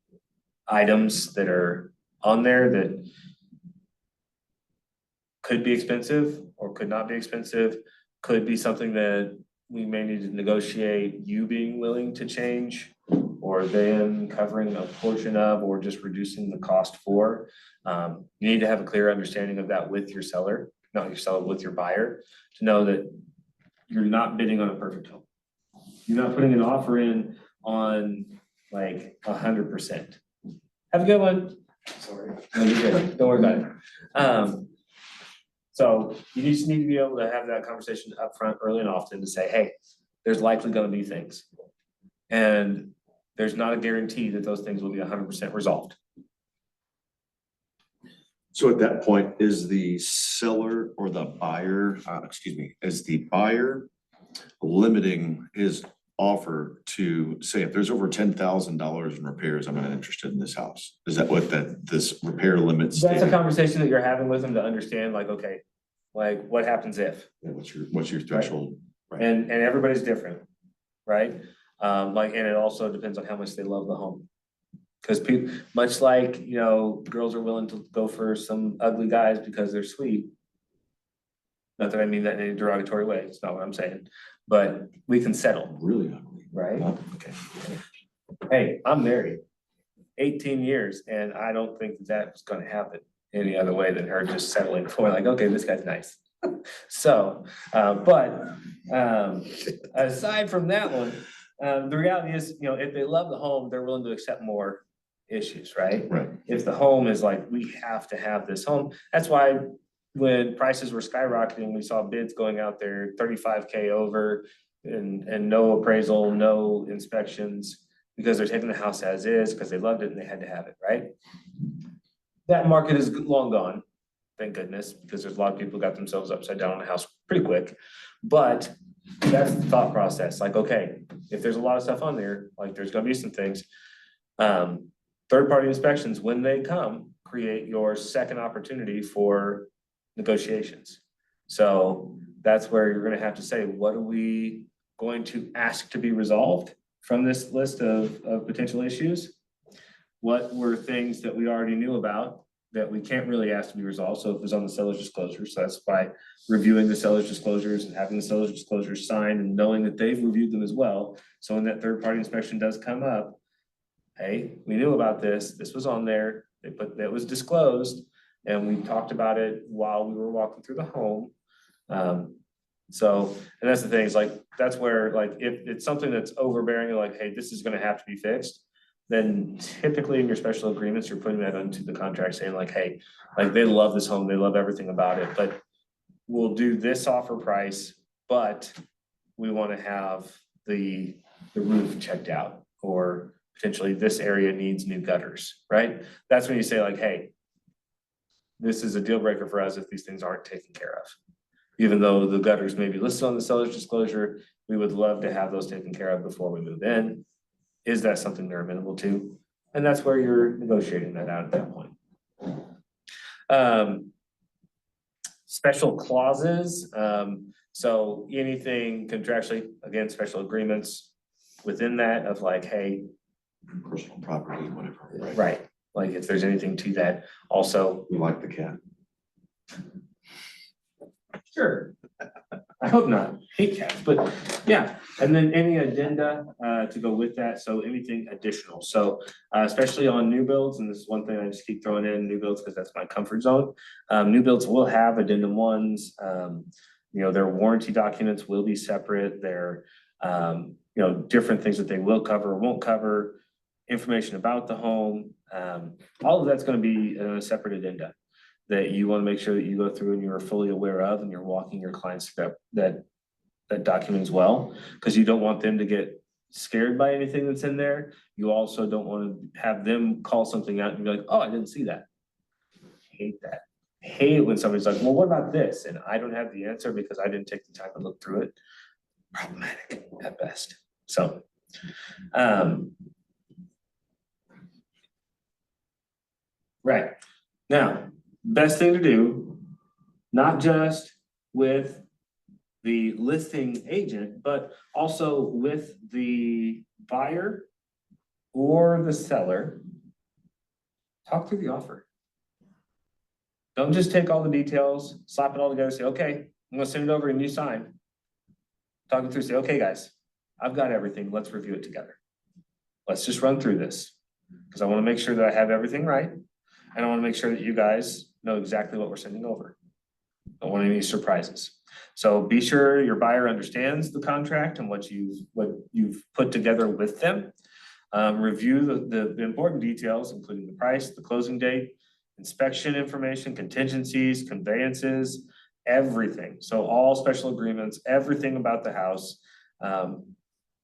A: items that are on there that could be expensive or could not be expensive, could be something that we may need to negotiate, you being willing to change, or them covering a portion of, or just reducing the cost for. You need to have a clear understanding of that with your seller, not your seller, with your buyer, to know that you're not bidding on a perfect home. You're not putting an offer in on like 100%. Have a good one. Sorry. No, you're good. Don't worry about it. So you just need to be able to have that conversation upfront early and often to say, hey, there's likely gonna be things. And there's not a guarantee that those things will be 100% resolved.
C: So at that point, is the seller or the buyer, is the buyer limiting his offer to say, if there's over $10,000 in repairs, I'm not interested in this house? Is that what this repair limit
A: That's a
C: stated?
A: conversation that you're having with them to understand, like, okay, like what happens if?
C: Yeah, what's your threshold? Right.
A: And everybody's different, right? Like, and it also depends on how much they love the home. Cause people, much like, you know, girls are willing to go for some ugly guys because they're sweet. Not that I mean that in a derogatory way, it's not what I'm saying, but we can settle,
C: Really ugly.
A: right?
C: Okay.
A: Hey, I'm married 18 years and I don't think that's gonna happen any other way than her just settling for like, okay, this guy's nice. So, aside from that one, the reality is, you know, if they love the home, they're willing to accept more issues, right?
C: Right.
A: If the home is like, we have to have this home, that's why when prices were skyrocketing, we saw bids going out there 35K over and no appraisal, no inspections, because they're taking the house as is, because they loved it and they had to have it, right? That market is long gone, thank goodness, because there's a lot of people who got themselves upside down on a house pretty quick. But that's the thought process, like, okay, if there's a lot of stuff on there, like there's gonna be some things. Third-party inspections, when they come, create your second opportunity for negotiations. So that's where you're gonna have to say, what are we going to ask to be resolved from this list of potential issues? What were things that we already knew about that we can't really ask to be resolved? So if it's on the seller's disclosure, so that's by reviewing the seller's disclosures and having the seller's disclosures signed and knowing that they've reviewed them as well. So when that third-party inspection does come up, hey, we knew about this, this was on there, that was disclosed, and we talked about it while we were walking through the home. So, and that's the thing, is like, that's where, like, if it's something that's overbearing, like, hey, this is gonna have to be fixed, then typically in your special agreements, you're putting that into the contract saying like, hey, like they love this home, they love everything about it, but we'll do this offer price, but we wanna have the roof checked out, or potentially this area needs new gutters, right? That's when you say like, hey, this is a deal breaker for us if these things aren't taken care of. Even though the gutters may be listed on the seller's disclosure, we would love to have those taken care of before we move in. Is that something they're amenable to? And that's where you're negotiating that out at that point. Special clauses, so anything contractually, again, special agreements within that of like, hey.
C: Personal property, whatever.
A: Right, like if there's anything to that also.
C: We like the cat.
A: Sure. I hope not, hate cats, but yeah, and then any addenda to go with that, so anything additional, so especially on new builds, and this is one thing I just keep throwing in, new builds, because that's my comfort zone. New builds will have addendum ones, their warranty documents will be separate, their different things that they will cover, or won't cover, information about the home, all of that's gonna be a separate addenda that you wanna make sure that you go through and you're fully aware of, and you're walking your clients through that document as well, because you don't want them to get scared by anything that's in there. You also don't wanna have them call something out and be like, oh, I didn't see that. Hate that. Hate it when somebody's like, well, what about this? And I don't have the answer because I didn't take the time to look through it. Problematic at best, so. Right, now, best thing to do, not just with the listing agent, but also with the buyer or the seller. Talk through the offer. Don't just take all the details, slap it all together, say, okay, I'm gonna send it over and you sign. Talk it through, say, okay, guys, I've got everything, let's review it together. Let's just run through this, because I wanna make sure that I have everything right. And I wanna make sure that you guys know exactly what we're sending over. Don't want any surprises. So be sure your buyer understands the contract and what you've put together with them. Review the important details, including the price, the closing date, inspection information, contingencies, conveyances, everything. So all special agreements, everything about the house.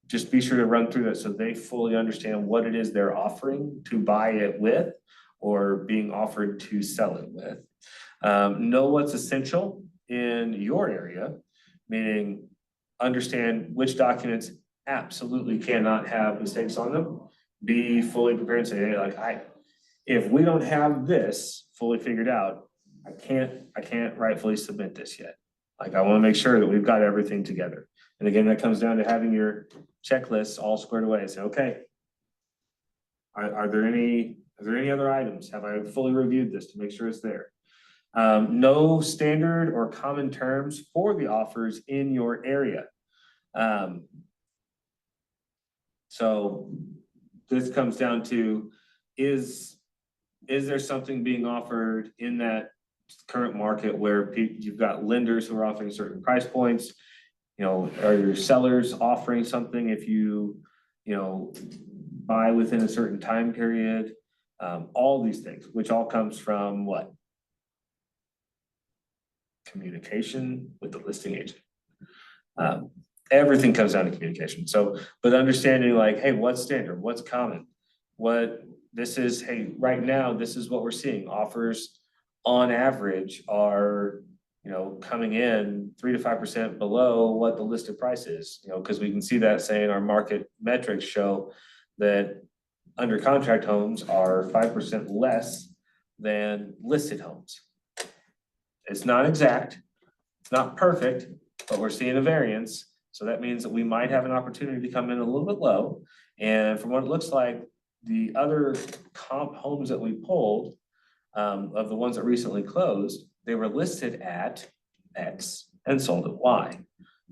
A: Just be sure to run through that so they fully understand what it is they're offering to buy it with, or being offered to sell it with. Know what's essential in your area, meaning understand which documents absolutely cannot have mistakes on them. Be fully prepared and say, hey, if we don't have this fully figured out, I can't rightfully submit this yet. I wanna make sure that we've got everything together. And again, that comes down to having your checklists all squared away. Say, okay, are there any other items? Have I fully reviewed this to make sure it's there? No standard or common terms for the offers in your area. So this comes down to, is there something being offered in that current market where you've got lenders who are offering certain price points? Are your sellers offering something if you buy within a certain time period? All these things, which all comes from what? Communication with the listing agent. Everything comes down to communication. So, but understanding hey, what's standard, what's common, right now, this is what we're seeing. Offers on average are, coming in 3 to 5% below what the listed price is, because we can see that saying our market metrics show that under contract homes are 5% less than listed homes. It's not exact, it's not perfect, but we're seeing a variance. So that means that we might have an opportunity to come in a little bit low. And from what it looks like, the other comp homes that we pulled, of the ones that recently closed, they were listed at X and sold at Y.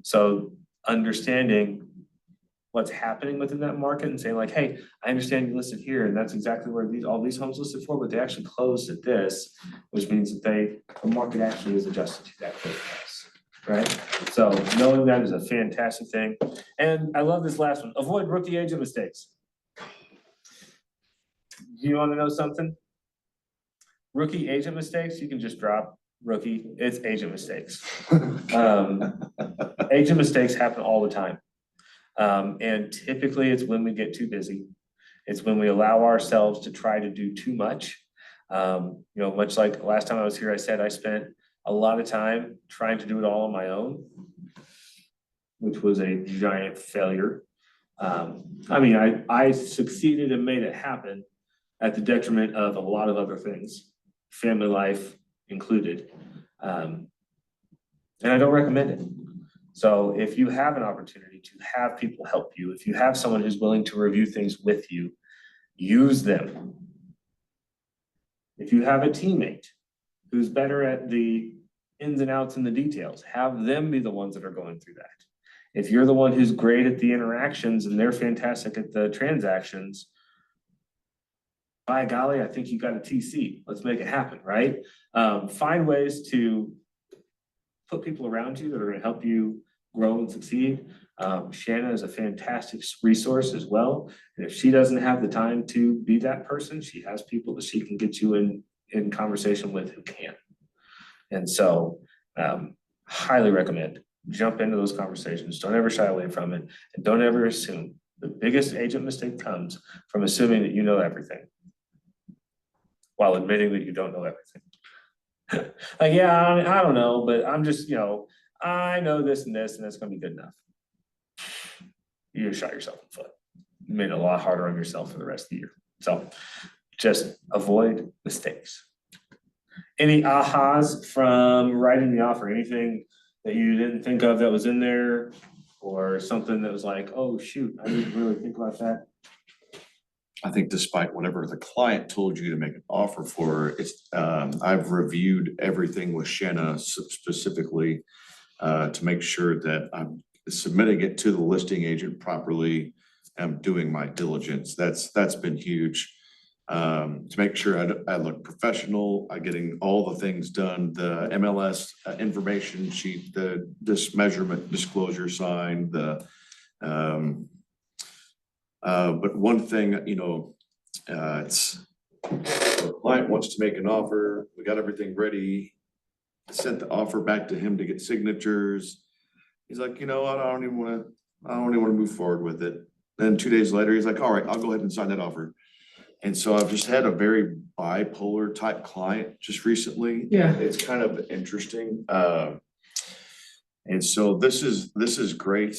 A: So understanding what's happening within that market and saying hey, I understand you listed here and that's exactly where all these homes listed for, but they actually closed at this, which means that the market actually is adjusted to that close price, right? So knowing that is a fantastic thing. And I love this last one, avoid rookie agent mistakes. Do you want to know something? Rookie agent mistakes, you can just drop rookie, it's agent mistakes. Agent mistakes happen all the time. And typically it's when we get too busy. It's when we allow ourselves to try to do too much. Much like last time I was here, I said I spent a lot of time trying to do it all on my own, which was a giant failure. I succeeded and made it happen at the detriment of a lot of other things, family life included. And I don't recommend it. So if you have an opportunity to have people help you, if you have someone who's willing to review things with you, use them. If you have a teammate who's better at the ins and outs and the details. Have them be the ones that are going through that. If you're the one who's great at the interactions and they're fantastic at the transactions, by golly, I think you got a TC. Let's make it happen, right? Find ways to put people around you that are gonna help you grow and succeed. Shanna is a fantastic resource as well. And if she doesn't have the time to be that person, she has people that she can get you in conversation with who can. And so, highly recommend, jump into those conversations. Don't ever shy away from it. And don't ever assume. The biggest agent mistake comes from assuming that you know everything, while admitting that you don't know everything. Like, yeah, I don't know, but I'm just, I know this and that's gonna be good enough. You shot yourself in the foot. You made it a lot harder on yourself for the rest of the year. So just avoid mistakes. Any ahas from writing the offer? Anything that you didn't think of that was in there? Or something that was like, oh, shoot, I didn't really think about that?
C: I think despite whatever the client told you to make an offer for, it's, I've reviewed everything with Shanna specifically to make sure that I'm submitting it to the listing agent properly. I'm doing my diligence. That's been huge. To make sure I look professional, I'm getting all the things done, the MLS information sheet, this measurement disclosure sign, but one thing, it's the client wants to make an offer. We got everything ready. Sent the offer back to him to get signatures. He's like, I don't even want to move forward with it. Then 2 days later, he's like, all right, I'll go ahead and sign that offer. And so I've just had a very bipolar type client just recently.
A: Yeah.
C: It's kind of interesting. And so this is great.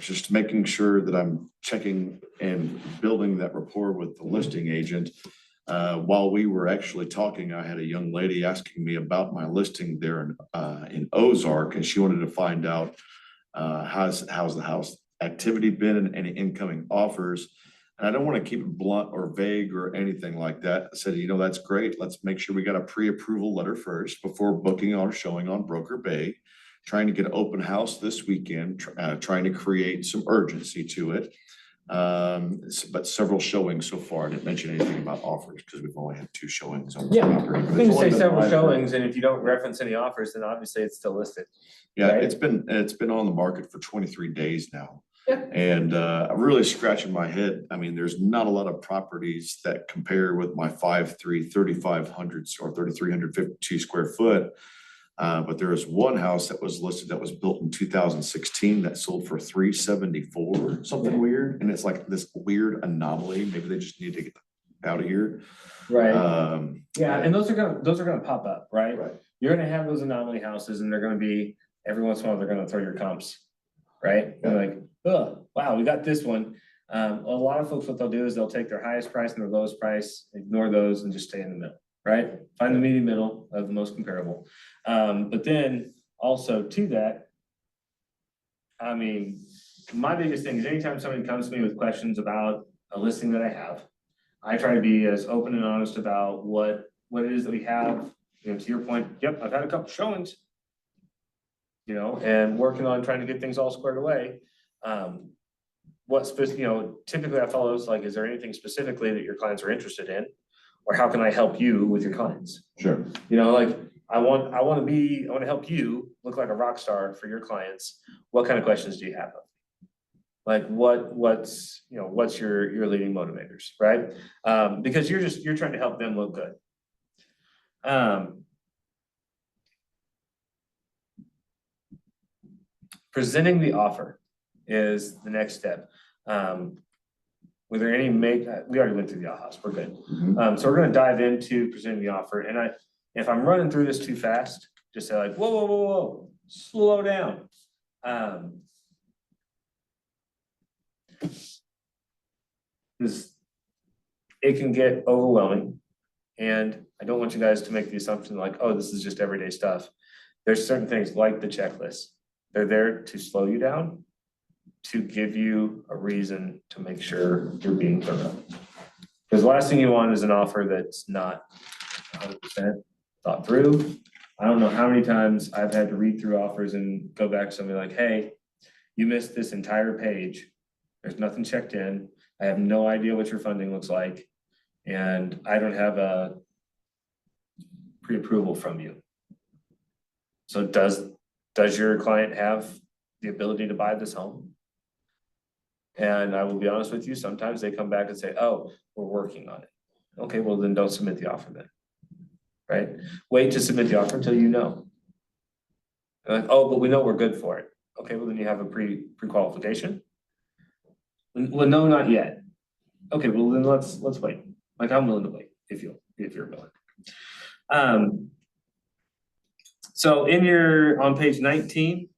C: Just making sure that I'm checking and building that rapport with the listing agent. While we were actually talking, I had a young lady asking me about my listing there in Ozark, and she wanted to find out how's the house activity been and any incoming offers. And I don't want to keep it blunt or vague or anything like that. I said, that's great. Let's make sure we got a pre-approval letter first before booking or showing on Broker Bay. Trying to get an open house this weekend, trying to create some urgency to it. But several showings so far. I didn't mention anything about offers because we've only had 2 showings on the property.
A: You can say several showings, and if you don't reference any offers, then obviously it's still listed.
C: Yeah,
A: right?
C: it's been on the market for 23 days now.
A: Yeah.
C: And I'm really scratching my head. I mean, there's not a lot of properties that compare with my 5'3", 3,500 or 3,352 square foot. But there is one house that was listed that was built in 2016 that sold for 374, something weird. And it's like this weird anomaly. Maybe they just need to get out of here.
A: Right.
C: Yeah,
A: And those are gonna pop up, right?
C: Right.
A: You're gonna have those anomaly houses, and they're gonna be, every once in a while, they're gonna throw your comps, right? You're like, oh, wow, we got this one. A lot of folks, what they'll do is they'll take their highest price and their lowest price, ignore those, and just stay in the middle, right? Find the median middle of the most comparable. But then also to that, I mean, my biggest thing is anytime somebody comes to me with questions about a listing that I have, I try to be as open and honest about what it is that we have. To your point, yep, I've had a couple showings, and working on trying to get things all squared away. Typically I follow is like, is there anything specifically that your clients are interested in? Or how can I help you with your clients?
C: sure.
A: I want to help you look like a rock star for your clients. What kind of questions do you have? Like what's your leading motivators, right? Because you're trying to help them look good. Presenting the offer is the next step. Were there any we already went through the ahas, we're good. So we're gonna dive into presenting the offer, and if I'm running through this too fast, just say like, whoa, slow down. Because it can get overwhelming, and I don't want you guys to make the assumption like, oh, this is just everyday stuff. There's certain things like the checklist. They're there to slow you down, to give you a reason to make sure you're being thorough. Because the last thing you want is an offer that's not 100% thought through, I don't know how many times I've had to read through offers and go back to somebody like, hey, you missed this entire page. There's nothing checked in. I have no idea what your funding looks like. And I don't have a pre-approval from you. So does your client have the ability to buy this home? And I will be honest with you, sometimes they come back and say, oh, we're working on it. Okay, well then don't submit the offer then, right? Wait to submit the offer until you know. Oh, but we know we're good for it. Okay, well then you have a pre-qualification. Well, no, not yet. Okay, well then let's wait. Like I'm willing to wait if you're willing. So on page 19,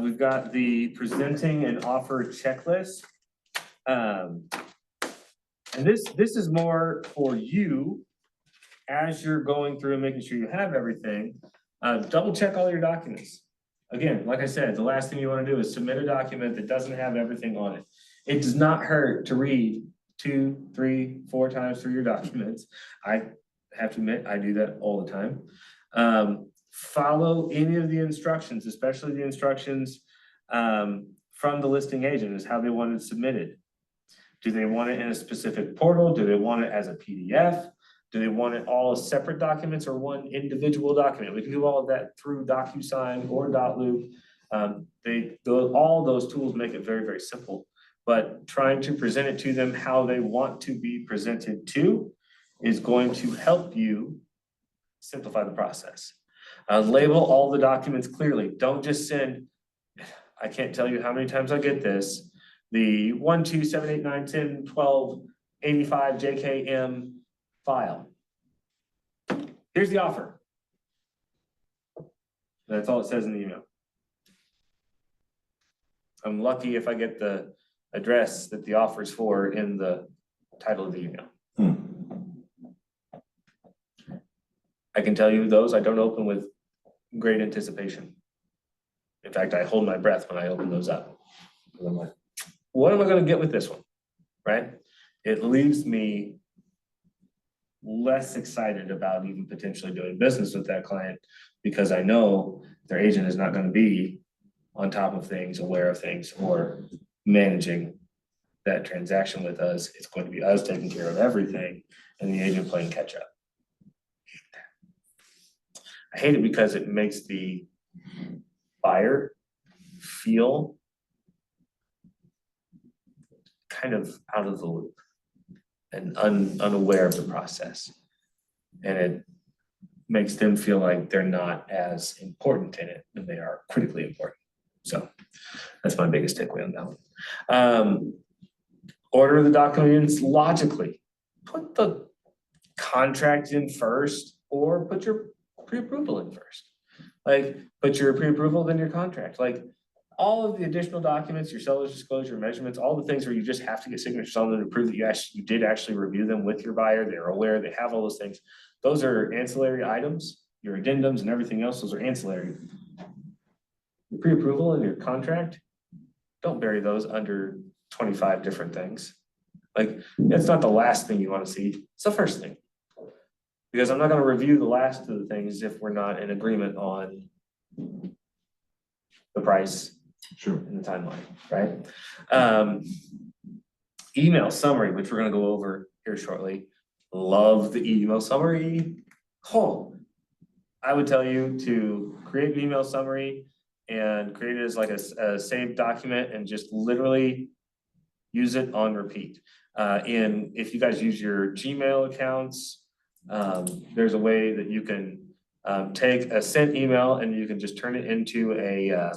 A: we've got the presenting an offer checklist. And this is more for you as you're going through and making sure you have everything. Double check all your documents. Again, like I said, the last thing you want to do is submit a document that doesn't have everything on it. It does not hurt to read 2, 3, 4 times through your documents. I have to admit, I do that all the time. Follow any of the instructions, especially the instructions from the listing agent is how they want it submitted. Do they want it in a specific portal? Do they want it as a PDF? Do they want it all as separate documents or one individual document? We can do all of that through DocuSign or Dotloop. All those tools make it very, very simple, but trying to present it to them how they want to be presented to is going to help you simplify the process. Label all the documents clearly. Don't just send, I can't tell you how many times I get this, the 1, 2, 7, 8, 9, 10, 12, 85 JKM file. Here's the offer. That's all it says in the email. I'm lucky if I get the address that the offer is for in the title of the email. I can tell you those I don't open with great anticipation. In fact, I hold my breath when I open those up. Because I'm like, what am I going to get with this one? Right? It leaves me less excited about even potentially doing business with that client because I know their agent is not going to be on top of things, aware of things, or managing that transaction with us. It's going to be us taking care of everything and the agent playing catch up. I hate it because it makes the buyer feel kind of out of the loop and unaware of the process. And it makes them feel like they're not as important in it when they are critically important. So that's my biggest takeaway on that one. Order the documents logically. Put the contract in first or put your pre-approval in first. Like put your pre-approval, then your contract. Like all of the additional documents, your seller's disclosure, measurements, all the things where you just have to get signatures on them to prove that you did actually review them with your buyer. They're aware, they have all those things. Those are ancillary items, your addendums and everything else, those are ancillary. Your pre-approval and your contract, don't bury those under 25 different things. Like it's not the last thing you want to see, it's the first thing. Because I'm not going to review the last of the things if we're not in agreement on the price.
C: Sure.
A: In the timeline, right? Email summary, which we're gonna go over here shortly. Love the email summary. Oh, I would tell you to create an email summary and create it as like a saved document and just literally use it on repeat. If you guys use your Gmail accounts, there's a way that you can take a sent email and you can just turn it into a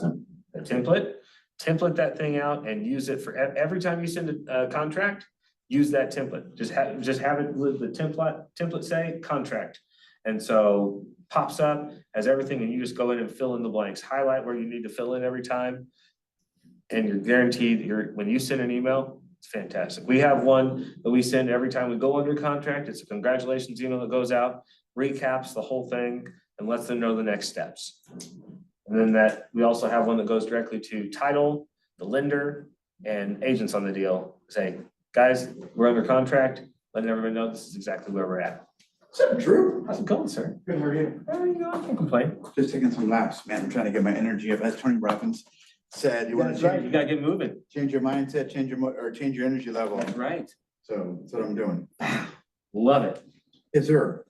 A: template that thing out and use it for every time you send a contract, use that template. Just have it with the template say contract. And so pops up as everything and you just go in and fill in the blanks, highlight where you need to fill in every time. And you're guaranteed when you send an email, it's fantastic. We have one that we send every time we go under contract. It's a congratulations email that goes out, recaps the whole thing and lets them know the next steps. And then we also have one that goes directly to title, the lender, and agents on the deal. Say, guys, we're under contract, letting everyone know this is exactly where we're at.
F: Drew?
A: How's it going, sir?
F: Good, how are you?
A: You know, I can't complain.
F: Just taking some laps, man. I'm trying to get my energy up. As Tony Robbins said, you want
A: That's
F: to
A: right, you gotta get moving.
F: change your mindset, change your, or change your energy level.
A: That's right.
F: So that's what I'm doing.
A: Love it.
F: Yes, sir.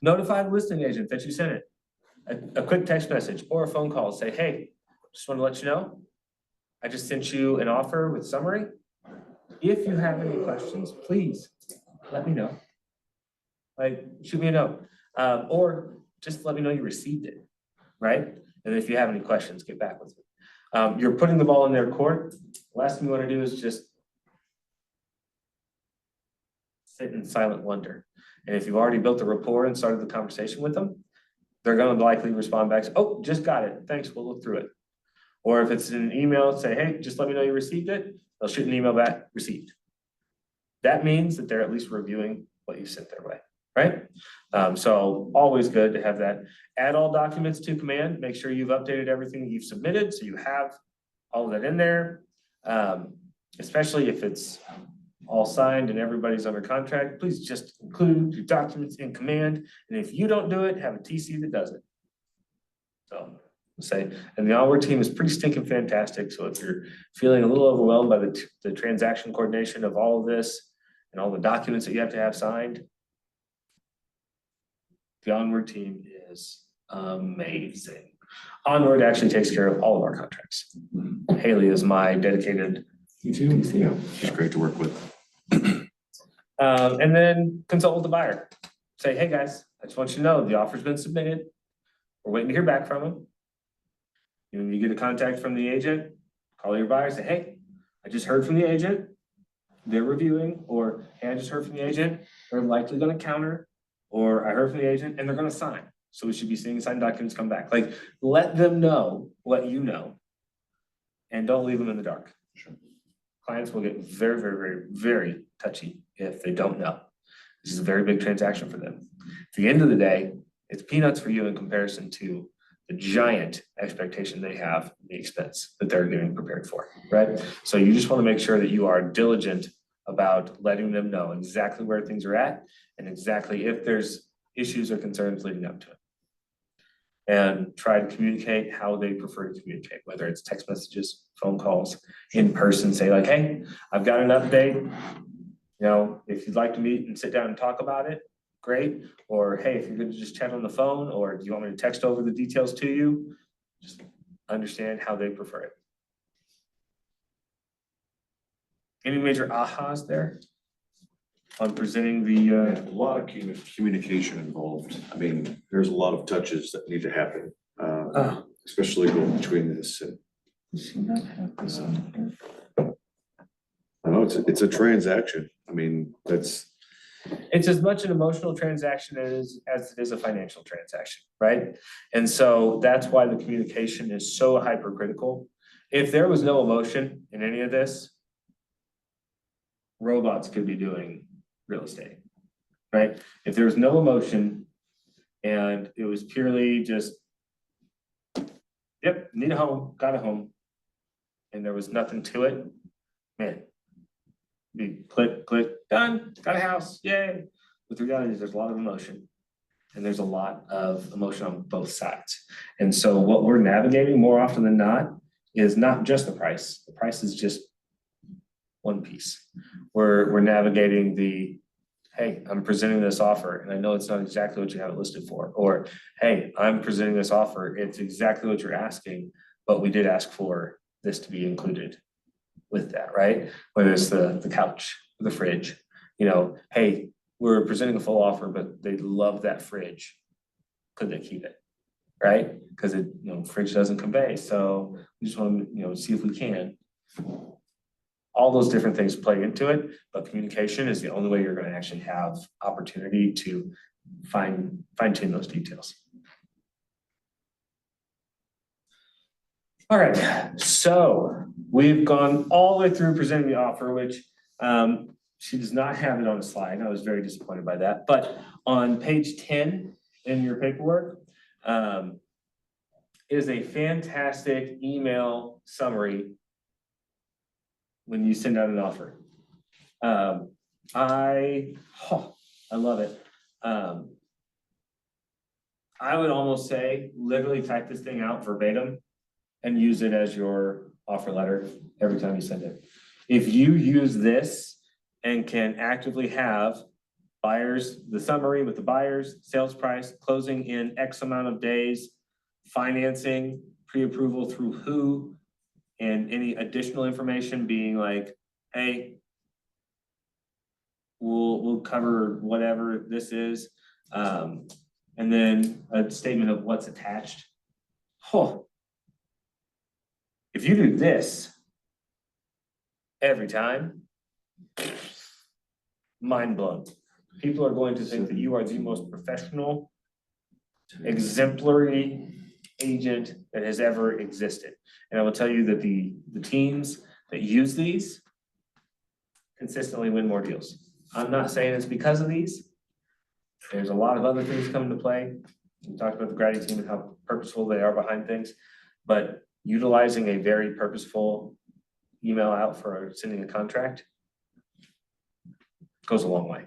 A: Notify the listing agent that you sent it. A quick text message or a phone call, say, hey, just want to let you know, I just sent you an offer with summary. If you have any questions, please let me know. Like, shoot me a note, or just let me know you received it, right? And if you have any questions, get back with me. You're putting the ball in their court. Last thing you want to do is just sit in silent wonder. And if you've already built the rapport and started the conversation with them, they're going to likely respond back, oh, just got it. Thanks, we'll look through it. Or if it's in an email, say, hey, just let me know you received it. They'll shoot an email back, received. That means that they're at least reviewing what you sent their way, right? So always good to have that. Add all documents to command. Make sure you've updated everything that you've submitted, so you have all of that in there. Especially if it's all signed and everybody's under contract, please just include your documents in command. And if you don't do it, have a TC that does it. So say, and the onward team is pretty stinking fantastic. So if you're feeling a little overwhelmed by the transaction coordination of all of this and all the documents that you have to have signed, the onward team is amazing. Onward actually takes care of all of our contracts. Haley is my dedicated TC.
C: She's great to work with.
A: And then consult with the buyer. Say, hey guys, I just want you to know the offer's been submitted. We're waiting to hear back from them. You get a contact from the agent, call your buyer, say, hey, I just heard from the agent. They're reviewing, or hey, I just heard from the agent. They're likely gonna counter, or I heard from the agent and they're gonna sign. So we should be seeing signed documents come back. Like, let them know what you know. And don't leave them in the dark.
C: Sure.
A: Clients will get very, very, very, very touchy if they don't know. This is a very big transaction for them. At the end of the day, it's peanuts for you in comparison to the giant expectation they have, the expense that they're getting prepared for, right? So you just want to make sure that you are diligent about letting them know exactly where things are at and exactly if there's issues or concerns leading up to it. And try to communicate how they prefer to communicate, whether it's text messages, phone calls, in person, say like, hey, I've got an update. You know, if you'd like to meet and sit down and talk about it, great. Or hey, if you're going to just chat on the phone, or do you want me to text over the details to you? Just understand how they prefer it. Any major ahas there on presenting the,
C: A lot of communication involved. I mean, there's a lot of touches that need to happen, especially going between this and. I know it's a transaction. I mean,
A: it's as much an emotional transaction as it is a financial transaction, right? And so that's why the communication is so hypercritical. If there was no emotion in any of this, robots could be doing real estate, right? If there was no emotion and it was purely just, yep, need a home, got a home, and there was nothing to it, man, be click, click, done, got a house, yay. But the reality is there's a lot of emotion and there's a lot of emotion on both sides. And so what we're navigating more often than not is not just the price. The price is just one piece. We're navigating the, hey, I'm presenting this offer and I know it's not exactly what you have it listed for. Or, hey, I'm presenting this offer. It's exactly what you're asking, but we did ask for this to be included with that, right? Whether it's the couch, the fridge, you know, hey, we're presenting a full offer, but they love that fridge. Could they keep it? Right? Because it, you know, fridge doesn't convey. So we just want to, you know, see if we can. All those different things play into it, but communication is the only way you're going to actually have opportunity to fine tune those details. All right, so we've gone all the way through presenting the offer, which she does not have it on a slide. I was very disappointed by that. But on page 10 in your paperwork is a fantastic email summary when you send out an offer. I I love it. I would almost say, literally type this thing out verbatim and use it as your offer letter every time you send it. If you use this and can actively have buyers, the summary with the buyers, sales price, closing in X amount of days, financing, pre-approval through who, and any additional information being like, hey, we'll cover whatever this is. And then a statement of what's attached. Oh. If you do this every time, mind blown. People are going to think that you are the most professional, exemplary agent that has ever existed. And I will tell you that the teams that use these consistently win more deals. I'm not saying it's because of these. There's a lot of other things come into play. We talked about the Grady team and how purposeful they are behind things, but utilizing a very purposeful email out for sending a contract goes a long way.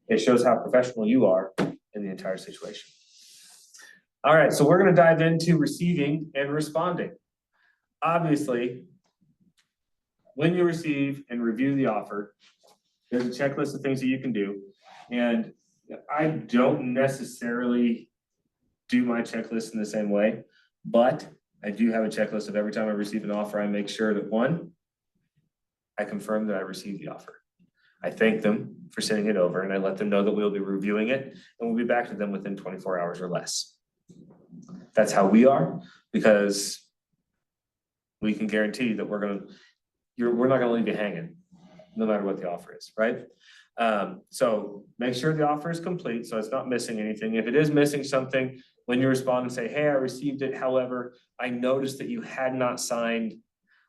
A: It shows how professional you are in the entire situation. All right, so we're gonna dive into receiving and responding. Obviously, when you receive and review the offer, there's a checklist of things that you can do. And I don't necessarily do my checklist in the same way, but I do have a checklist of every time I receive an offer, I make sure that one, I confirm that I received the offer. I thank them for sending it over and I let them know that we'll be reviewing it and we'll be back to them within 24 hours or less. That's how we are, because we can guarantee that we're not gonna leave you hanging, no matter what the offer is, right? So make sure the offer is complete, so it's not missing anything. If it is missing something, when you respond and say, hey, I received it, however, I noticed that you had not signed,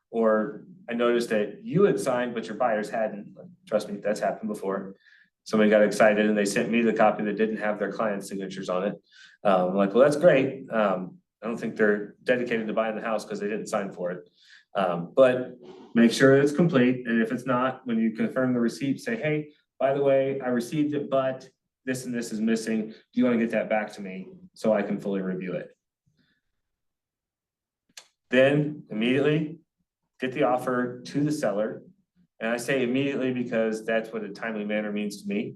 A: or I noticed that you had signed, but your buyers hadn't. Trust me, that's happened before. Somebody got excited and they sent me the copy that didn't have their client's signatures on it. I'm like, well, that's great. I don't think they're dedicated to buying the house because they didn't sign for it. But make sure it's complete. And if it's not, when you confirm the receipt, say, hey, by the way, I received it, but this and this is missing. Do you want to get that back to me so I can fully review it? Then immediately get the offer to the seller. And I say immediately because that's what a timely manner means to me.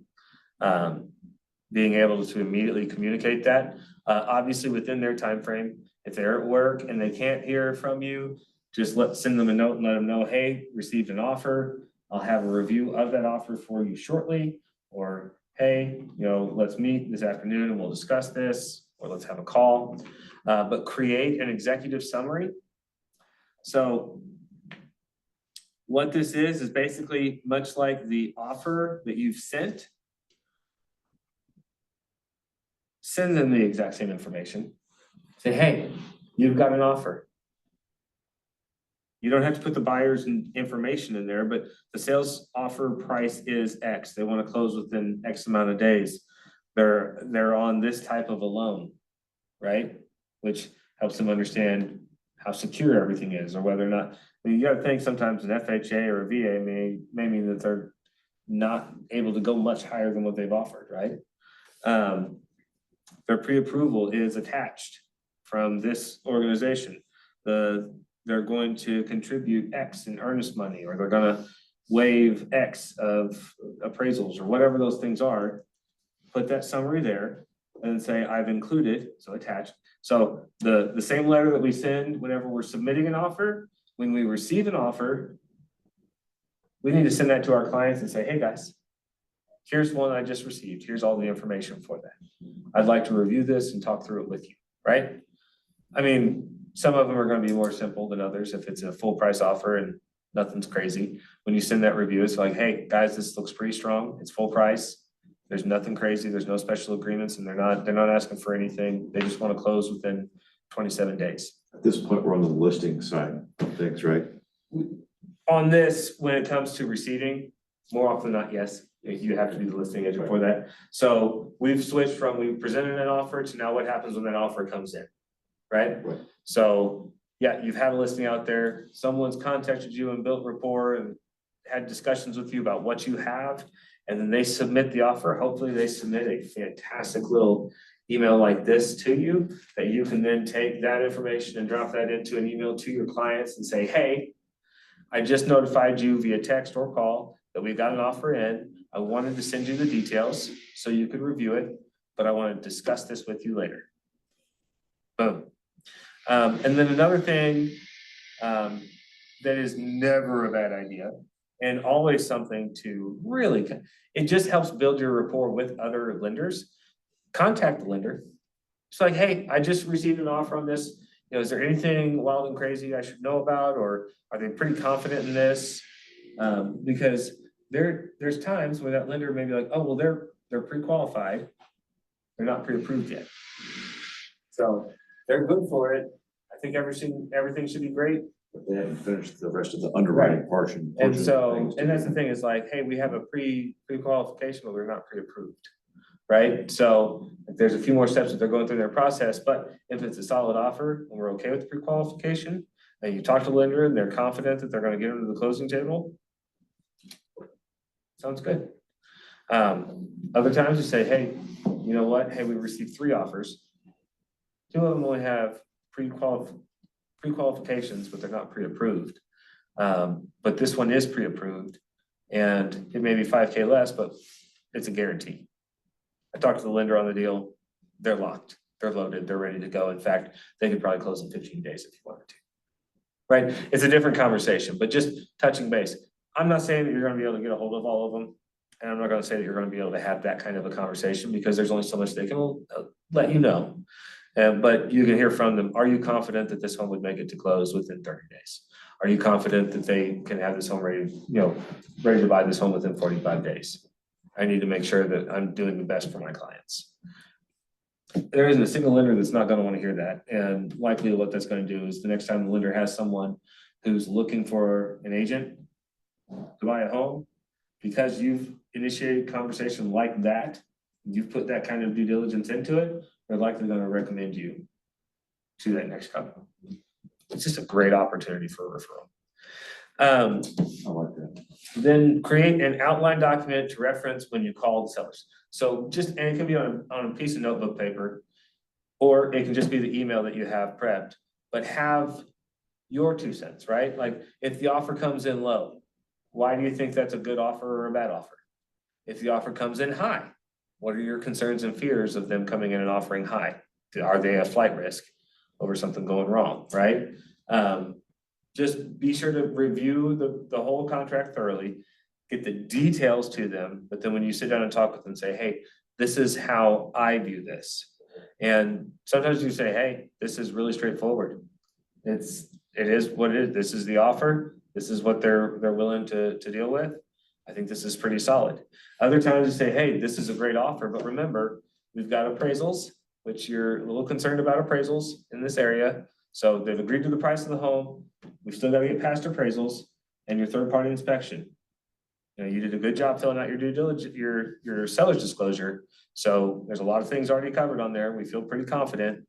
A: Being able to immediately communicate that, obviously within their time frame. If they're at work and they can't hear from you, just send them a note and let them know, hey, received an offer. I'll have a review of that offer for you shortly. Or, hey, let's meet this afternoon and we'll discuss this, or let's have a call. But create an executive summary. So what this is basically much like the offer that you've sent. Send them the exact same information. Say, hey, you've got an offer. You don't have to put the buyer's information in there, but the sales offer price is X. They want to close within X amount of days. They're on this type of a loan, right? Which helps them understand how secure everything is, or whether or not. You got to think sometimes an FHA or a VA may mean that they're not able to go much higher than what they've offered, right? Their pre-approval is attached from this organization. They're going to contribute X in earnest money, or they're gonna waive X of appraisals, or whatever those things are. Put that summary there and say, I've included, so attached. So the same letter that we send whenever we're submitting an offer, when we receive an offer, we need to send that to our clients and say, hey guys, here's one I just received. Here's all the information for that. I'd like to review this and talk through it with you, right? I mean, some of them are going to be more simple than others. If it's a full price offer and nothing's crazy, when you send that review, it's like, hey guys, this looks pretty strong. It's full price. There's nothing crazy. There's no special agreements, and they're not asking for anything. They just want to close within 27 days.
C: At this point, we're on the listing side of things, right?
A: On this, when it comes to receiving, more often than not, yes, you have to be the listing agent for that. So we've switched from we presented an offer to now what happens when that offer comes in, right?
C: Right.
A: So yeah, you've had a listing out there. Someone's contacted you and built rapport and had discussions with you about what you have. and then they submit the offer, hopefully they submit a fantastic little email like this to you, that you can then take that information and drop that into an email to your clients and say, hey, I just notified you via text or call that we've got an offer in. I wanted to send you the details so you could review it, but I want to discuss this with you later. Boom. And then another thing, that is never a bad idea and always something to really, it just helps build your rapport with other lenders. Contact the lender. It's like, hey, I just received an offer on this. You know, is there anything wild and crazy I should know about, or are they pretty confident in this? Because there's times where that lender may be like, oh, well, they're pre-qualified. They're not pre-approved yet. So they're good for it. I think everything should be great.
C: But they haven't finished the rest of the underwriting portion.
A: And so, and that's the thing is like, hey, we have a pre-qualification, or they're not pre-approved. Right? So there's a few more steps that they're going through their process, but if it's a solid offer and we're okay with the pre-qualification, and you talk to the lender and they're confident that they're gonna get them to the closing table, sounds good. Other times you say, hey, you know what? Hey, we received 3 offers. 2 of them only have pre-qualifications, but they're not pre-approved. But this one is pre-approved, and it may be $5K less, but it's a guarantee. I talked to the lender on the deal. They're locked, they're loaded, they're ready to go. In fact, they could probably close in 15 days if you wanted to. Right? It's a different conversation, but just touching base. I'm not saying that you're gonna be able to get a hold of all of them. And I'm not gonna say that you're gonna be able to have that kind of a conversation, because there's only so much they can let you know. But you can hear from them. Are you confident that this home would make it to close within 30 days? Are you confident that they can have this home ready, ready to buy this home within 45 days? I need to make sure that I'm doing the best for my clients. There isn't a single lender that's not gonna wanna hear that. And likely what that's gonna do is the next time the lender has someone who's looking for an agent to buy a home, because you've initiated conversation like that, you've put that kind of due diligence into it, they're likely gonna recommend you to that next couple. It's just a great opportunity for a referral.
C: I like that.
A: Then create an outline document to reference when you call the sellers. So just, and it can be on a piece of notebook paper, or it can just be the email that you have prepped, but have your 2 cents, right? Like if the offer comes in low, why do you think that's a good offer or a bad offer? If the offer comes in high, what are your concerns and fears of them coming in and offering high? Are they a flight risk over something going wrong, right? Just be sure to review the whole contract thoroughly, get the details to them, but then when you sit down and talk with them, say, hey, this is how I view this. And sometimes you say, hey, this is really straightforward. It is what it is. This is the offer. This is what they're willing to deal with. I think this is pretty solid. Other times you say, hey, this is a great offer, but remember, we've got appraisals, which you're a little concerned about appraisals in this area. So they've agreed to the price of the home. We've still got to get past appraisals and your third-party inspection. You did a good job filling out your due diligence, your seller's disclosure. So there's a lot of things already covered on there. We feel pretty confident,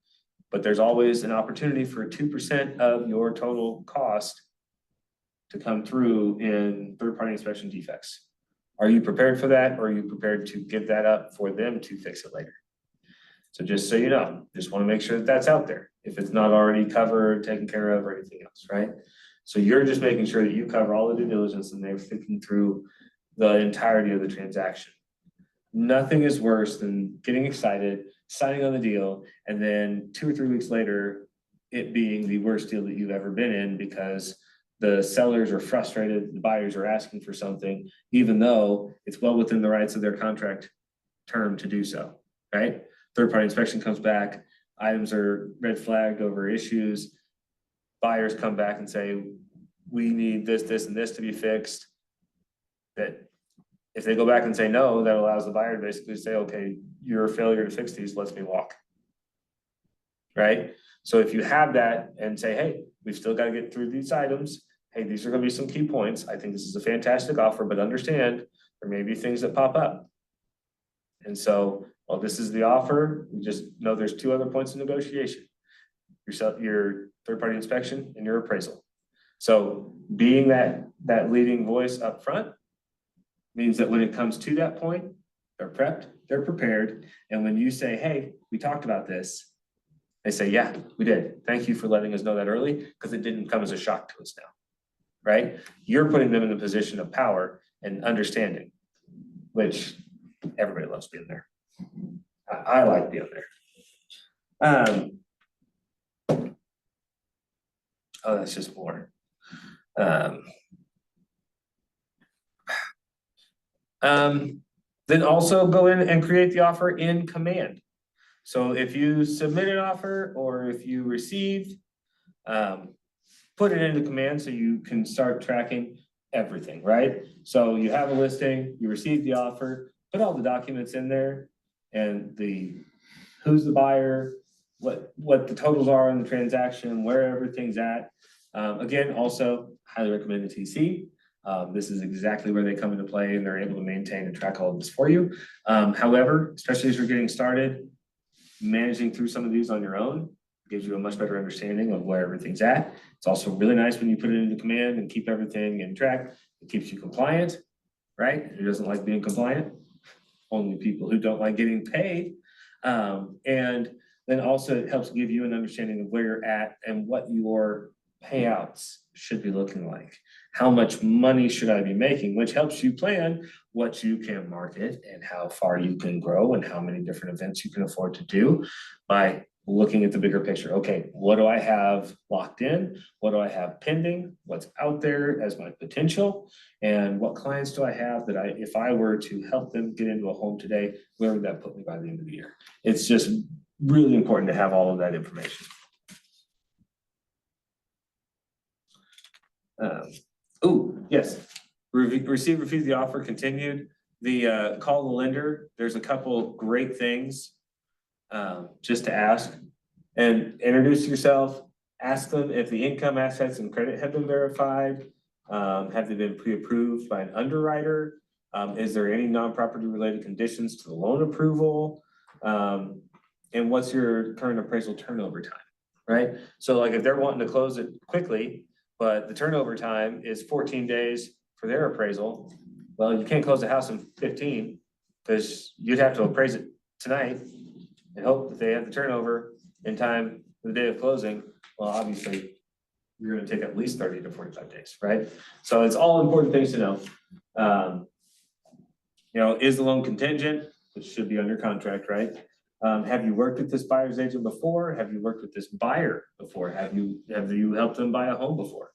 A: but there's always an opportunity for 2% of your total cost to come through in third-party inspection defects. Are you prepared for that, or are you prepared to give that up for them to fix it later? So just so you know, just want to make sure that that's out there, if it's not already covered, taken care of, or anything else, right? So you're just making sure that you cover all the due diligence and they're thinking through the entirety of the transaction. Nothing is worse than getting excited, signing on the deal, and then 2 or 3 weeks later, it being the worst deal that you've ever been in, because the sellers are frustrated, the buyers are asking for something, even though it's well within the rights of their contract term to do so, right? Third-party inspection comes back, items are red flagged over issues. Buyers come back and say, we need this, this, and this to be fixed. That if they go back and say no, that allows the buyer to basically say, okay, you're a failure to fix these, lets me walk. Right? So if you have that and say, hey, we've still got to get through these items. Hey, these are going to be some key points. I think this is a fantastic offer, but understand there may be things that pop up. And so, well, this is the offer. We just know there's 2 other points of negotiation. Your third-party inspection and your appraisal. So being that leading voice up front Means that when it comes to that point, they're prepped, they're prepared, and when you say, hey, we talked about this, they say, yeah, we did. Thank you for letting us know that early, because it didn't come as a shock to us now. Right? You're putting them in a position of power and understanding, which everybody loves being there. I like being there. Oh, that's just more. Then also go in and create the offer in command. So if you submit an offer or if you received, put it into command so you can start tracking everything, right? So you have a listing, you received the offer, put all the documents in there and who's the buyer, what the totals are in the transaction, where everything's at. Again, also highly recommend the TC. This is exactly where they come into play and they're able to maintain and track all of this for you. However, especially as you're getting started, managing through some of these on your own gives you a much better understanding of where everything's at. It's also really nice when you put it into command and keep everything in track. It keeps you compliant, right? Who doesn't like being compliant? Only people who don't like getting paid. And then also it helps give you an understanding of where you're at and what your payouts should be looking like. How much money should I be making, which helps you plan what you can market and how far you can grow and how many different events you can afford to do by looking at the bigger picture. Okay, what do I have locked in? What do I have pending? What's out there as my potential? And what clients do I have that if I were to help them get into a home today, where would that put me by the end of the year? It's just really important to have all of that information. Yes, receive, refuse the offer, continued. The call the lender, there's a couple great things just to ask and introduce yourself. Ask them if the income, assets, and credit have been verified. Have they been pre-approved by an underwriter? Is there any non-property related conditions to the loan approval? And what's your current appraisal turnover time, right? So like if they're wanting to close it quickly, but the turnover time is 14 days for their appraisal, well, you can't close the house in 15 because you'd have to appraise it tonight and hope that they have the turnover in time for the day of closing. Well, obviously, you're gonna take at least 30 to 45 days, right? So it's all important things to know. Is the loan contingent, which should be under contract, right? Have you worked with this buyer's agent before? Have you worked with this buyer before? Have you helped them buy a home before?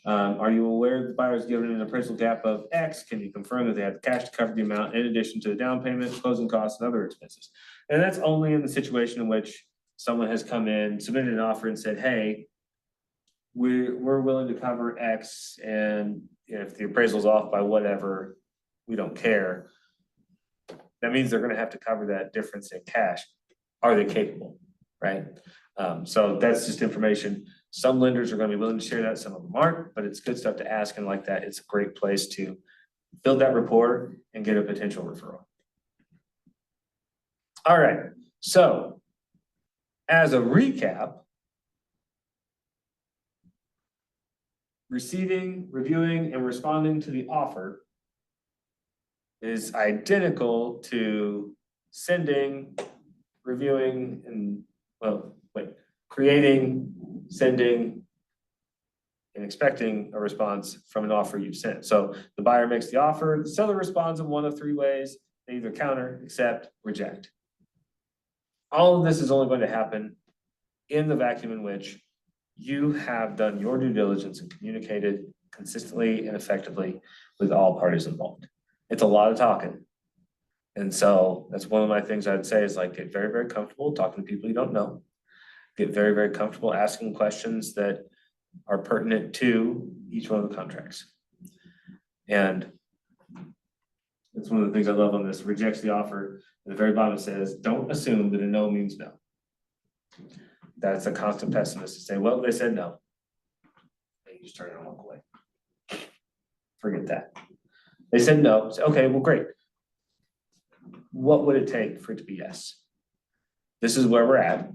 A: Are you aware the buyer's given an appraisal gap of X? Can you confirm that they have the cash to cover the amount in addition to the down payment, closing costs, and other expenses? And that's only in the situation in which someone has come in, submitted an offer and said, hey, we're willing to cover X, and if the appraisal's off by whatever, we don't care. That means they're gonna have to cover that difference in cash. Are they capable, right? So that's just information. Some lenders are gonna be willing to share that, some of them aren't, but it's good stuff to ask, and like that, it's a great place to build that rapport and get a potential referral. All right, so as a recap, receiving, reviewing, and responding to the offer is identical to sending, reviewing, and creating, sending, and expecting a response from an offer you've sent. So the buyer makes the offer, the seller responds in one of three ways. They either counter, accept, reject. All of this is only going to happen in the vacuum in which you have done your due diligence and communicated consistently and effectively with all parties involved. It's a lot of talking. And so that's one of my things I'd say is like, get very, very comfortable talking to people you don't know. Get very, very comfortable asking questions that are pertinent to each one of the contracts. And it's one of the things I love on this, rejects the offer. At the very bottom it says, don't assume that a no means no. That's a constant pessimist to say, well, they said no. And you just turn it and walk away. Forget that. They said no. Say, okay, well, great. What would it take for it to be yes? This is where we're at.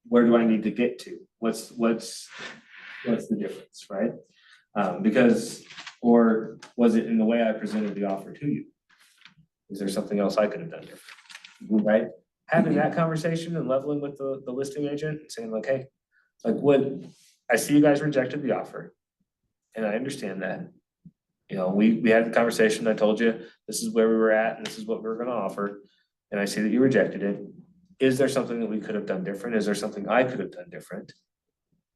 A: Where do I need to get to? What's the difference, right? Because Or was it in the way I presented the offer to you? Is there something else I could have done different? Right? Having that conversation and leveling with the listing agent, and saying like, hey, like I see you guys rejected the offer. And I understand that. You know, we had the conversation, I told you, this is where we were at and this is what we were gonna offer. And I see that you rejected it. Is there something that we could have done different? Is there something I could have done different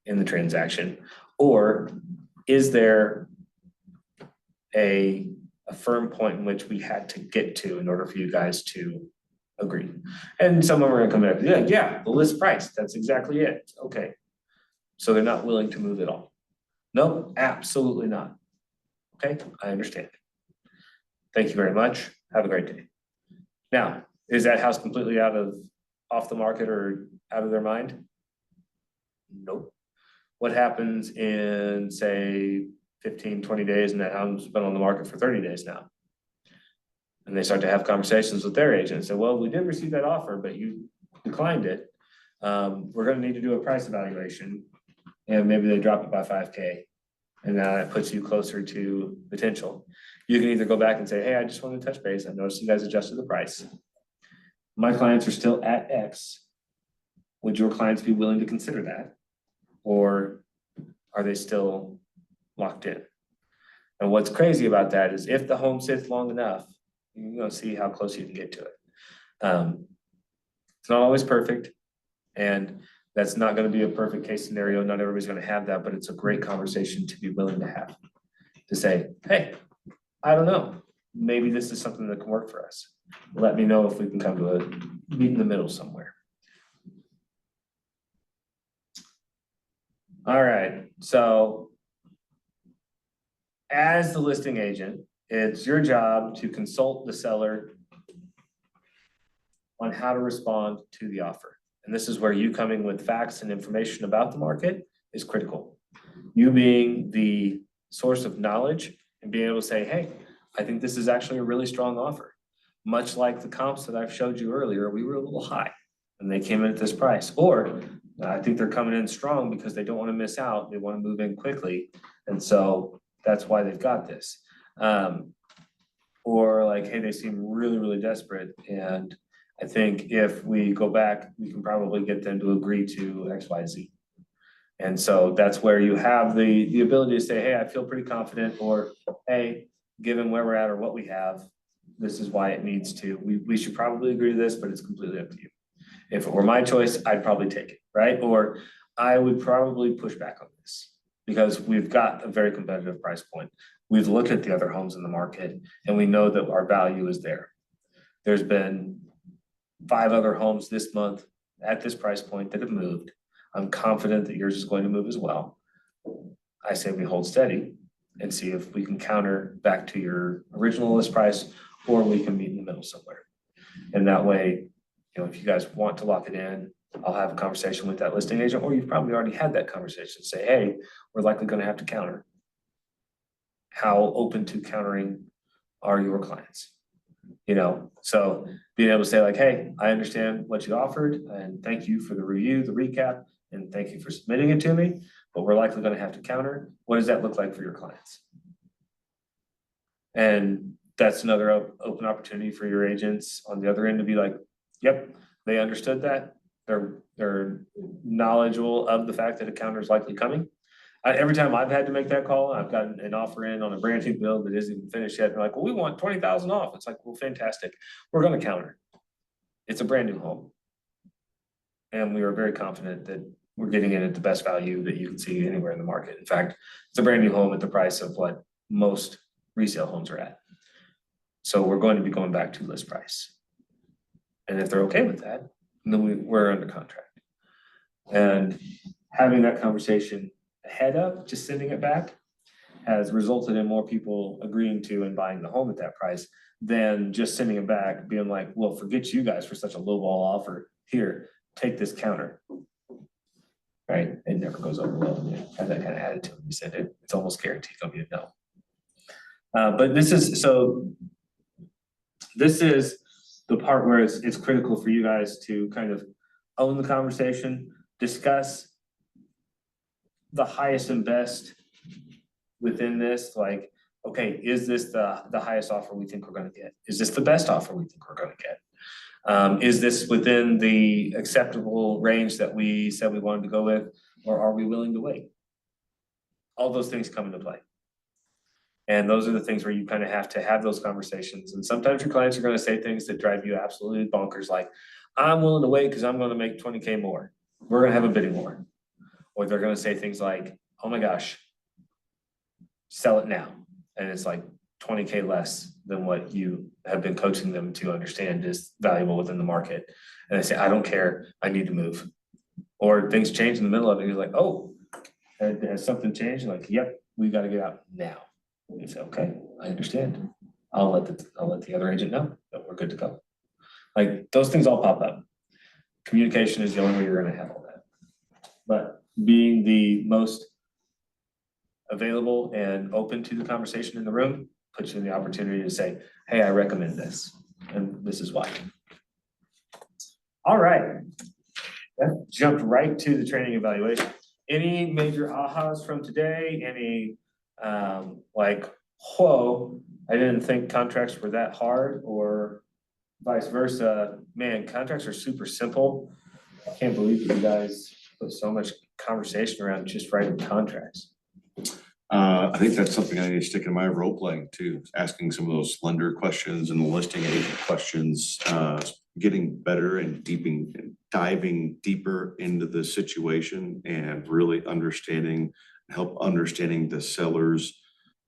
A: in the transaction? Or is there a firm point in which we had to get to in order for you guys to agree? And some of them are gonna come back, yeah, the list price, that's exactly it, okay. So they're not willing to move at all? No, absolutely not. Okay, I understand. Thank you very much, have a great day. Now, is that house completely off the market or out of their mind? Nope. What happens in, say, 15, 20 days and that home's been on the market for 30 days now? And they start to have conversations with their agent and say, well, we did receive that offer, but you declined it. We're gonna need to do a price evaluation. And maybe they drop it by 5K. And now that puts you closer to potential. You can either go back and say, hey, I just want to touch base. I noticed you guys adjusted the price. My clients are still at X. Would your clients be willing to consider that? Or are they still locked in? And what's crazy about that is if the home sits long enough, you're gonna see how close you can get to it. It's not always perfect. And that's not gonna be a perfect case scenario. Not everybody's gonna have that, but it's a great conversation to be willing to have. To say, hey, I don't know, maybe this is something that can work for us. Let me know if we can come to a meet in the middle somewhere. All right, so as the listing agent, it's your job to consult the seller on how to respond to the offer. And this is where you coming with facts and information about the market is critical. You being the source of knowledge and being able to say, hey, I think this is actually a really strong offer. Much like the comps that I've showed you earlier, we were a little high and they came in at this price. Or I think they're coming in strong because they don't want to miss out. They want to move in quickly. And so that's why they've got this. Or like, hey, they seem really, really desperate. And I think if we go back, we can probably get them to agree to X, Y, Z. And so that's where you have the ability to say, hey, I feel pretty confident, or hey, given where we're at or what we have, this is why it needs to, we should probably agree to this, but it's completely up to you. If it were my choice, I'd probably take it, right? Or I would probably push back on this because we've got a very competitive price point. We've looked at the other homes in the market and we know that our value is there. There's been 5 other homes this month at this price point that have moved. I'm confident that yours is going to move as well. I say we hold steady and see if we can counter back to your original list price, or we can meet in the middle somewhere. And that way, you know, if you guys want to lock it in, I'll have a conversation with that listing agent, or you've probably already had that conversation. Say, hey, we're likely going to have to counter. How open to countering are your clients? You know, so being able to say like, hey, I understand what you offered and thank you for the review, the recap, and thank you for submitting it to me, but we're likely going to have to counter. What does that look like for your clients? And that's another open opportunity for your agents on the other end to be like, yep, they understood that. They're knowledgeable of the fact that a counter is likely coming. Every time I've had to make that call, I've gotten an offer in on a brand new build that isn't even finished yet. They're like, well, we want 20,000 off. It's like, well, fantastic. We're going to counter. It's a brand new home. And we are very confident that we're getting it at the best value that you can see anywhere in the market. In fact, it's a brand new home at the price of what most resale homes are at. So we're going to be going back to list price. And if they're okay with that, then we're under contract. And having that conversation ahead of just sending it back has resulted in more people agreeing to and buying the home at that price than just sending it back, being like, well, forget you guys for such a low ball offer. Here, take this counter. Right? It never goes over well when you have that kind of attitude. You said it's almost guaranteed gonna be a no. But this is the part where it's critical for you guys to kind of own the conversation, discuss the highest and best within this. Like, okay, is this the highest offer we think we're gonna get? Is this the best offer we think we're gonna get? Is this within the acceptable range that we said we wanted to go with, or are we willing to wait? All those things come into play. And those are the things where you kind of have to have those conversations. And sometimes your clients are gonna say things that drive you absolutely bonkers, like, I'm willing to wait because I'm gonna make 20K more. We're gonna have a bidding war. Or they're gonna say things like, oh my gosh, sell it now. And it's like 20K less than what you have been coaching them to understand is valuable within the market. And they say, I don't care, I need to move. Or things change in the middle of it, you're like, oh, has something changed? Like, yep, we gotta get out now. And you say, okay, I understand. I'll let the other agent know that we're good to go. Like, those things all pop up. Communication is the only way you're gonna handle that. But being the most available and open to the conversation in the room puts you in the opportunity to say, hey, I recommend this, and this is why. All right. That jumped right to the training evaluation. Any major ahas from today? Any like, whoa, I didn't think contracts were that hard, or vice versa? Man, contracts are super simple. I can't believe you guys put so much conversation around just writing contracts.
C: I think that's something I need to stick in my role playing too, asking some of those lender questions and the listing agent questions, getting better and diving deeper into the situation and really help understanding the seller's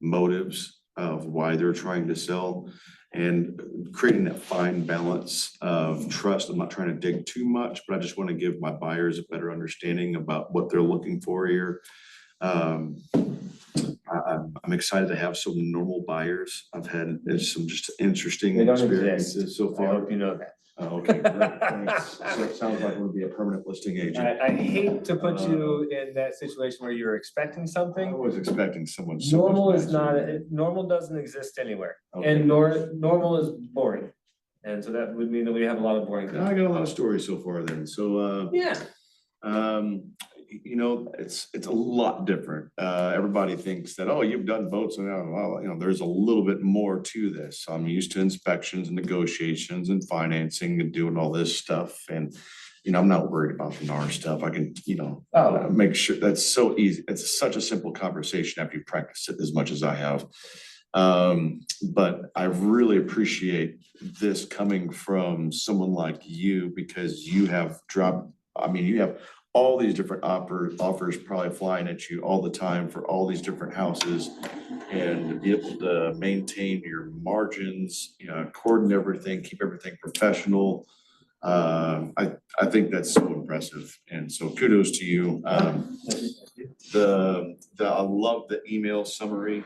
C: motives of why they're trying to sell and creating that fine balance of trust. I'm not trying to dig too much, but I just want to give my buyers a better understanding about what they're looking for here. I'm excited to have some normal buyers. I've had some just interesting
A: They don't
C: experiences
A: exist.
C: so
A: I
C: far.
A: hope you know that.
C: Okay, great, thanks. So it sounds like we'll be a permanent listing agent.
A: I hate to put you in that situation where you're expecting
C: I
A: something.
C: was expecting someone. so
A: Normal
C: much
A: is not,
C: nicer.
A: normal doesn't exist anywhere,
C: Okay.
A: and normal is boring. And so that would mean that we have a lot of boring.
C: I got a lot of stories so far then, so,
A: Yeah,
C: you know, it's a lot different. Everybody thinks that, oh, you've done boats, and well, you know, there's a little bit more to this. I'm used to inspections and negotiations and financing and doing all this stuff, and you know, I'm not worried about the NAR stuff. I can, you know,
A: Oh.
C: make sure that's so easy. It's such a simple conversation after you practice it as much as I have. But I really appreciate this coming from someone like you, because you have you have all these different offers probably flying at you all the time for all these different houses, and to be able to maintain your margins, you know, coordinate everything, keep everything professional. I think that's so impressive, and so kudos to you. I love the email summary.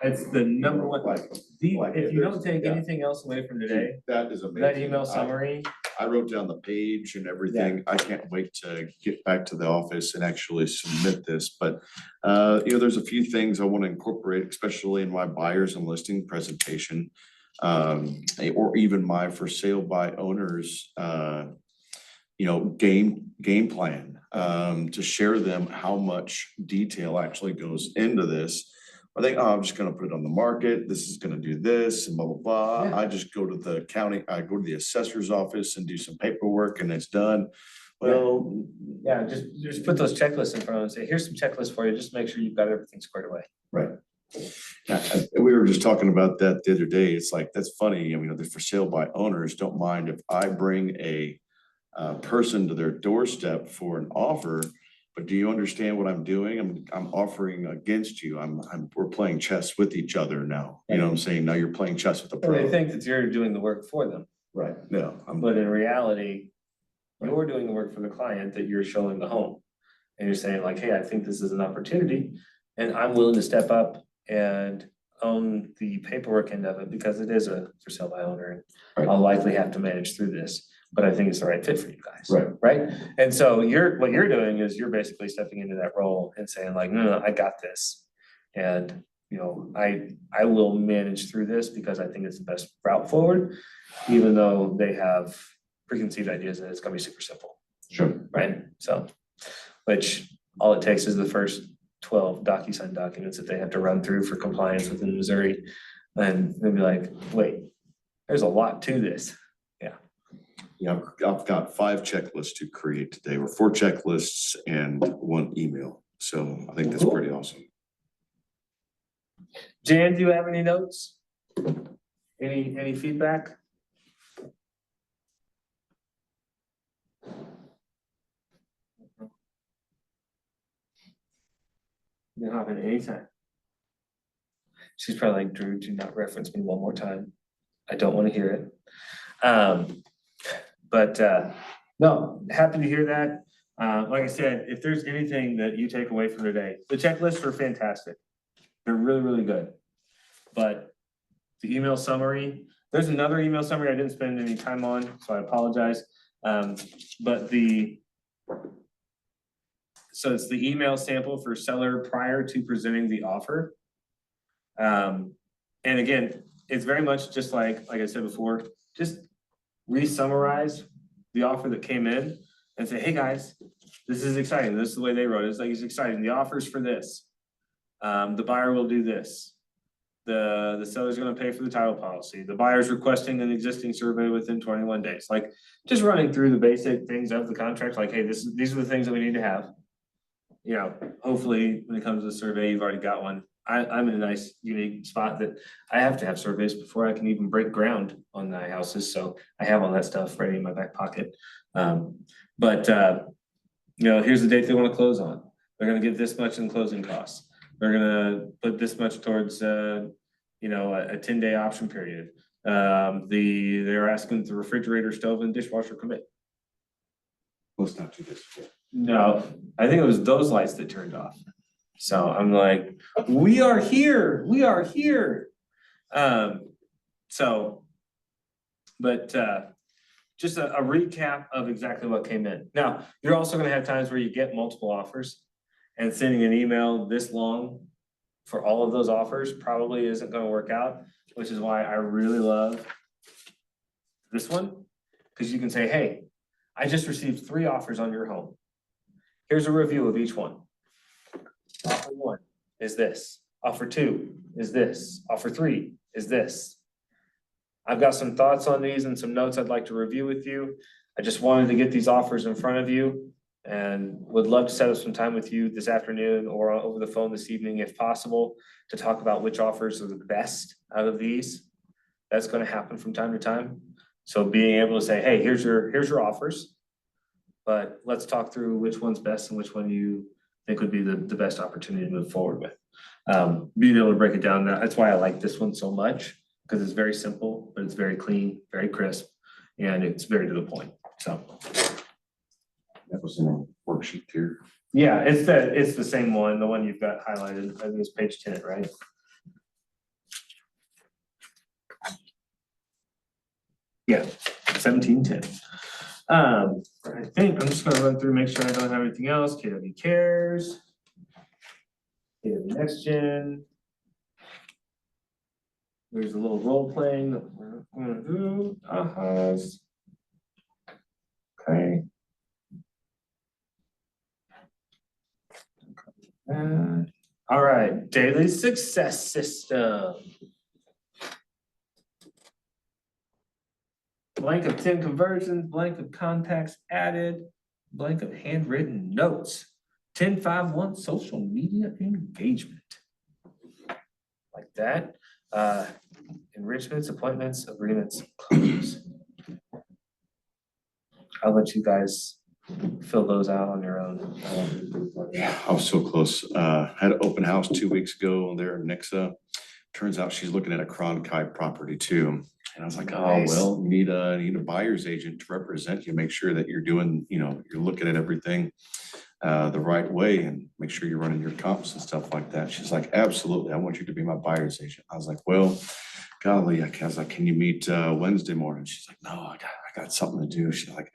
A: it's the number one.
C: Like,
A: If you don't take
C: yeah.
A: anything else away from today,
C: That is amazing.
A: that email summary,
C: I wrote down the page and everything. I can't wait to get back to the office and actually submit this, but you know, there's a few things I want to incorporate, especially in my buyers and listing presentation. Or even my for sale by owners, you know, game plan, to share them how much detail actually goes into this. I think, oh, I'm just gonna put it on the market, this is gonna do this and blah, blah, blah.
A: Yeah.
C: I just go to the county, I go to the assessor's office and do some paperwork and it's done. Well,
A: yeah, just put those checklists in front of them and say, here's some checklists for you, just make sure you've got everything squared away.
C: right. We were just talking about that the other day. It's like, that's funny. I mean, the for sale by owners don't mind if I bring a person to their doorstep for an offer, but do you understand what I'm doing? I'm offering against you. We're playing chess with each other now. You know what I'm saying? Now you're playing chess with the
A: And they
C: pro.
A: think that you're doing the work for them,
C: Right, no,
A: but in reality, you're doing the work for the client that you're showing the home. And you're saying like, hey, I think this is an opportunity, and I'm willing to step up and own the paperwork end of it, because it is a for sale by owner, and
C: Right.
A: I'll likely have to manage through this, but I think it's the right fit for you guys.
C: Right.
A: Right? And so what you're doing is you're basically stepping into that role and saying like, no, I got this. And, you know, I will manage through this because I think it's the best route forward, even though they have preconceived ideas that it's gonna be super simple,
C: sure.
A: right? So, which all it takes is the first 12 DocuSign documents that they have to run through for compliance within Missouri. And they'll be like, wait, there's a lot to this.
C: Yeah, I've got 5 checklists to create today, or 4 checklists and 1 email. So I think that's pretty awesome.
A: Jan, do you have any notes? Any feedback? You can hop in anytime. She's probably like, Drew, do not reference me one more time. I don't want to hear it. But no, happy to hear that. Like I said, if there's anything that you take away from today, the checklists are fantastic. They're really, really good. But the email summary, there's another email summary I didn't spend any time on, so I apologize. But so it's the email sample for seller prior to presenting the offer. And again, it's very much just like I said before, just re-summarize the offer that came in and say, hey guys, this is exciting. This is the way they wrote it. It's like, it's exciting. The offer's for this. The buyer will do this. The seller's gonna pay for the title policy. The buyer's requesting an existing survey within 21 days. Like, just running through the basic things of the contract, like, hey, these are the things that we need to have. You know, hopefully, when it comes to the survey, you've already got one. I'm in a nice, unique spot that I have to have surveys before I can even break ground on my houses, so I have all that stuff ready in my back pocket. You know, here's the date they wanna close on. They're gonna give this much in closing costs. They're gonna put this much towards, you know, a 10-day option period. They're asking the refrigerator, stove, and dishwasher commit.
C: Let's not do this.
A: No, I think it was those lights that turned off. So I'm like, we are here, we are here. Just a recap of exactly what came in. Now, you're also gonna have times where you get multiple offers, and sending an email this long for all of those offers probably isn't gonna work out, which is why I really love this one. Cause you can say, hey, I just received 3 offers on your home. Here's a review of each one. Offer 1 is this, offer 2 is this, offer 3 is this. I've got some thoughts on these and some notes I'd like to review with you. I just wanted to get these offers in front of you and would love to set up some time with you this afternoon or over the phone this evening if possible to talk about which offers are the best out of these. That's gonna happen from time to time. So being able to say, hey, here's your offers, but let's talk through which one's best and which one you think would be the best opportunity to move forward with. Being able to break it down, that's why I like this one so much, because it's very simple, but it's very clean, very crisp, and it's very to the point, so.
C: That was in a worksheet here.
A: Yeah, it's the same one, the one you've got highlighted, I think it's page 10, right? Yeah, 1710. I think I'm just gonna run through, make sure I don't have anything else. KW Cares. KW Next Gen. There's a little role playing that we're gonna do. Ahas. Okay. All right, daily success system. Blank of 10 conversions, blank of contacts added, blank of handwritten notes. 10-5-1 social media engagement. Like that. Enrichments, appointments, agreements, close. I'll let you guys fill those out on your own.
C: Yeah, I was so close. Had an open house 2 weeks ago there in Nixa. Turns out she's looking at a Cronkite property too. And I was like, oh,
A: Nice.
C: well, you need a buyer's agent to represent you, make sure that you're doing, you know, you're looking at everything the right way and make sure you're running your comps and stuff like that. She's like, absolutely, I want you to be my buyer's agent. I was like, well, golly, I was like, can you meet Wednesday morning? She's like, no, I got something to do. She's like,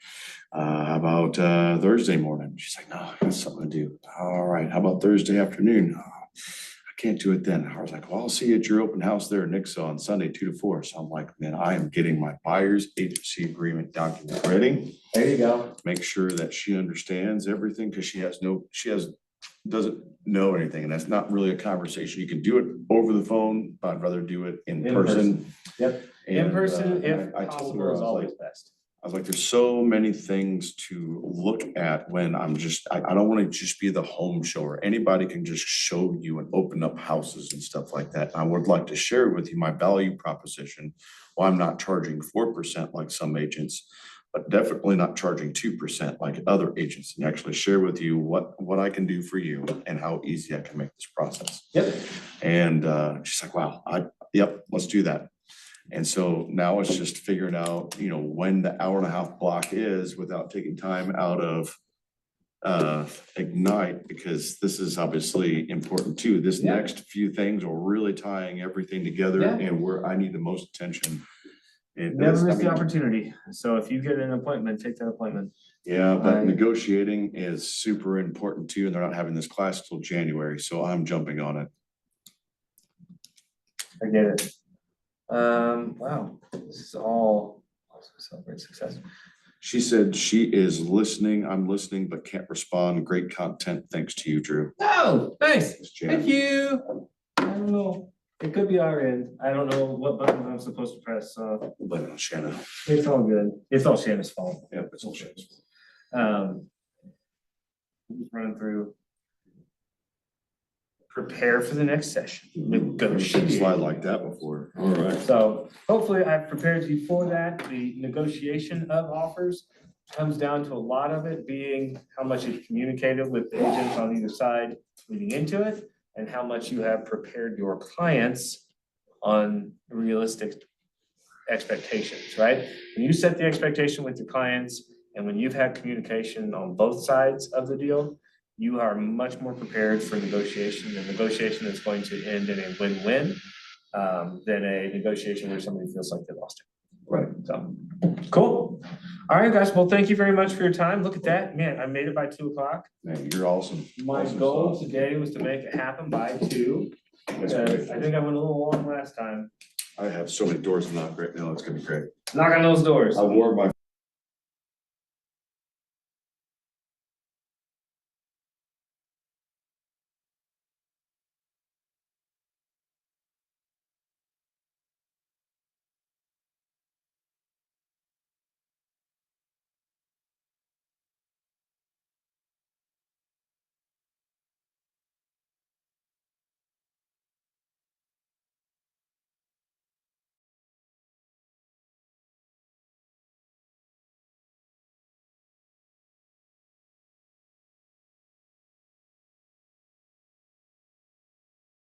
C: how about Thursday morning? She's like, no, I got something to do. All right, how about Thursday afternoon? Oh, I can't do it then. I was like, well, I'll see you at your open house there in Nixa on Sunday, 2 to 4. So I'm like, man, I am getting my buyer's agency agreement document ready.
A: There you go.
C: Make sure that she understands everything because she has doesn't know anything, and that's not really a conversation. You can do it over the phone, but I'd rather do it in
A: In
C: person.
A: Yep, in
C: And,
A: person,
C: and
A: if
C: I told
A: possible,
C: her,
A: is always best.
C: I was like, there's so many things to look at when I don't want to just be the home shower. Anybody can just show you and open up houses and stuff like that. I would like to share with you my value proposition. Why I'm not charging 4% like some agents, but definitely not charging 2% like other agents, and actually share with you what I can do for you and how easy I can make this process.
A: Yep.
C: And she's like, wow, yep, let's do that. And so now it's just figuring out, when the hour and a half block is without taking time out of Ignite, because this is obviously important too. This
A: Yeah.
C: next few things are really tying everything together
A: Yeah.
C: and where I need the most attention.
A: Never miss the opportunity. So if you get an appointment, take that appointment.
C: Yeah, but
A: I-
C: negotiating is super important too, and they're not having this class till January, so I'm jumping on it.
A: I get it. Wow, this is all also celebrate success.
C: She said she is listening, I'm listening, but can't respond. Great content. Thanks to you, Drew.
A: Oh, nice.
C: Thanks, Jan.
A: Thank you. I don't know. It could be our end. I don't know what button I'm supposed to press, so
C: Blame it on Shannon.
A: it's all good. It's all Shannon's fault.
C: Yep, it's all Shannon's.
A: Just running through. Prepare for the next session. Negotiate.
C: Slide like that before. All right.
A: So hopefully I've prepared you for that. The negotiation of offers comes down to a lot of it being how much you've communicated with the agents on either side leading into it, and how much you have prepared your clients on realistic expectations, right? When you set the expectation with your clients, and when you've had communication on both sides of the deal, you are much more prepared for negotiation. The negotiation is going to end in a win-win than a negotiation where somebody feels like they lost it.
C: Right.
A: So, cool. All right, guys. Well, thank you very much for your time. Look at that. Man, I made it by 2:00.
C: Man, you're awesome.
A: My
C: Awesome
A: goal
C: stuff.
A: today was to make it happen by 2.
C: That's
A: I
C: great.
A: think I went a little long last time.
C: I have so many doors to knock right now. It's gonna be great.
A: Knock on those doors.
C: I wore my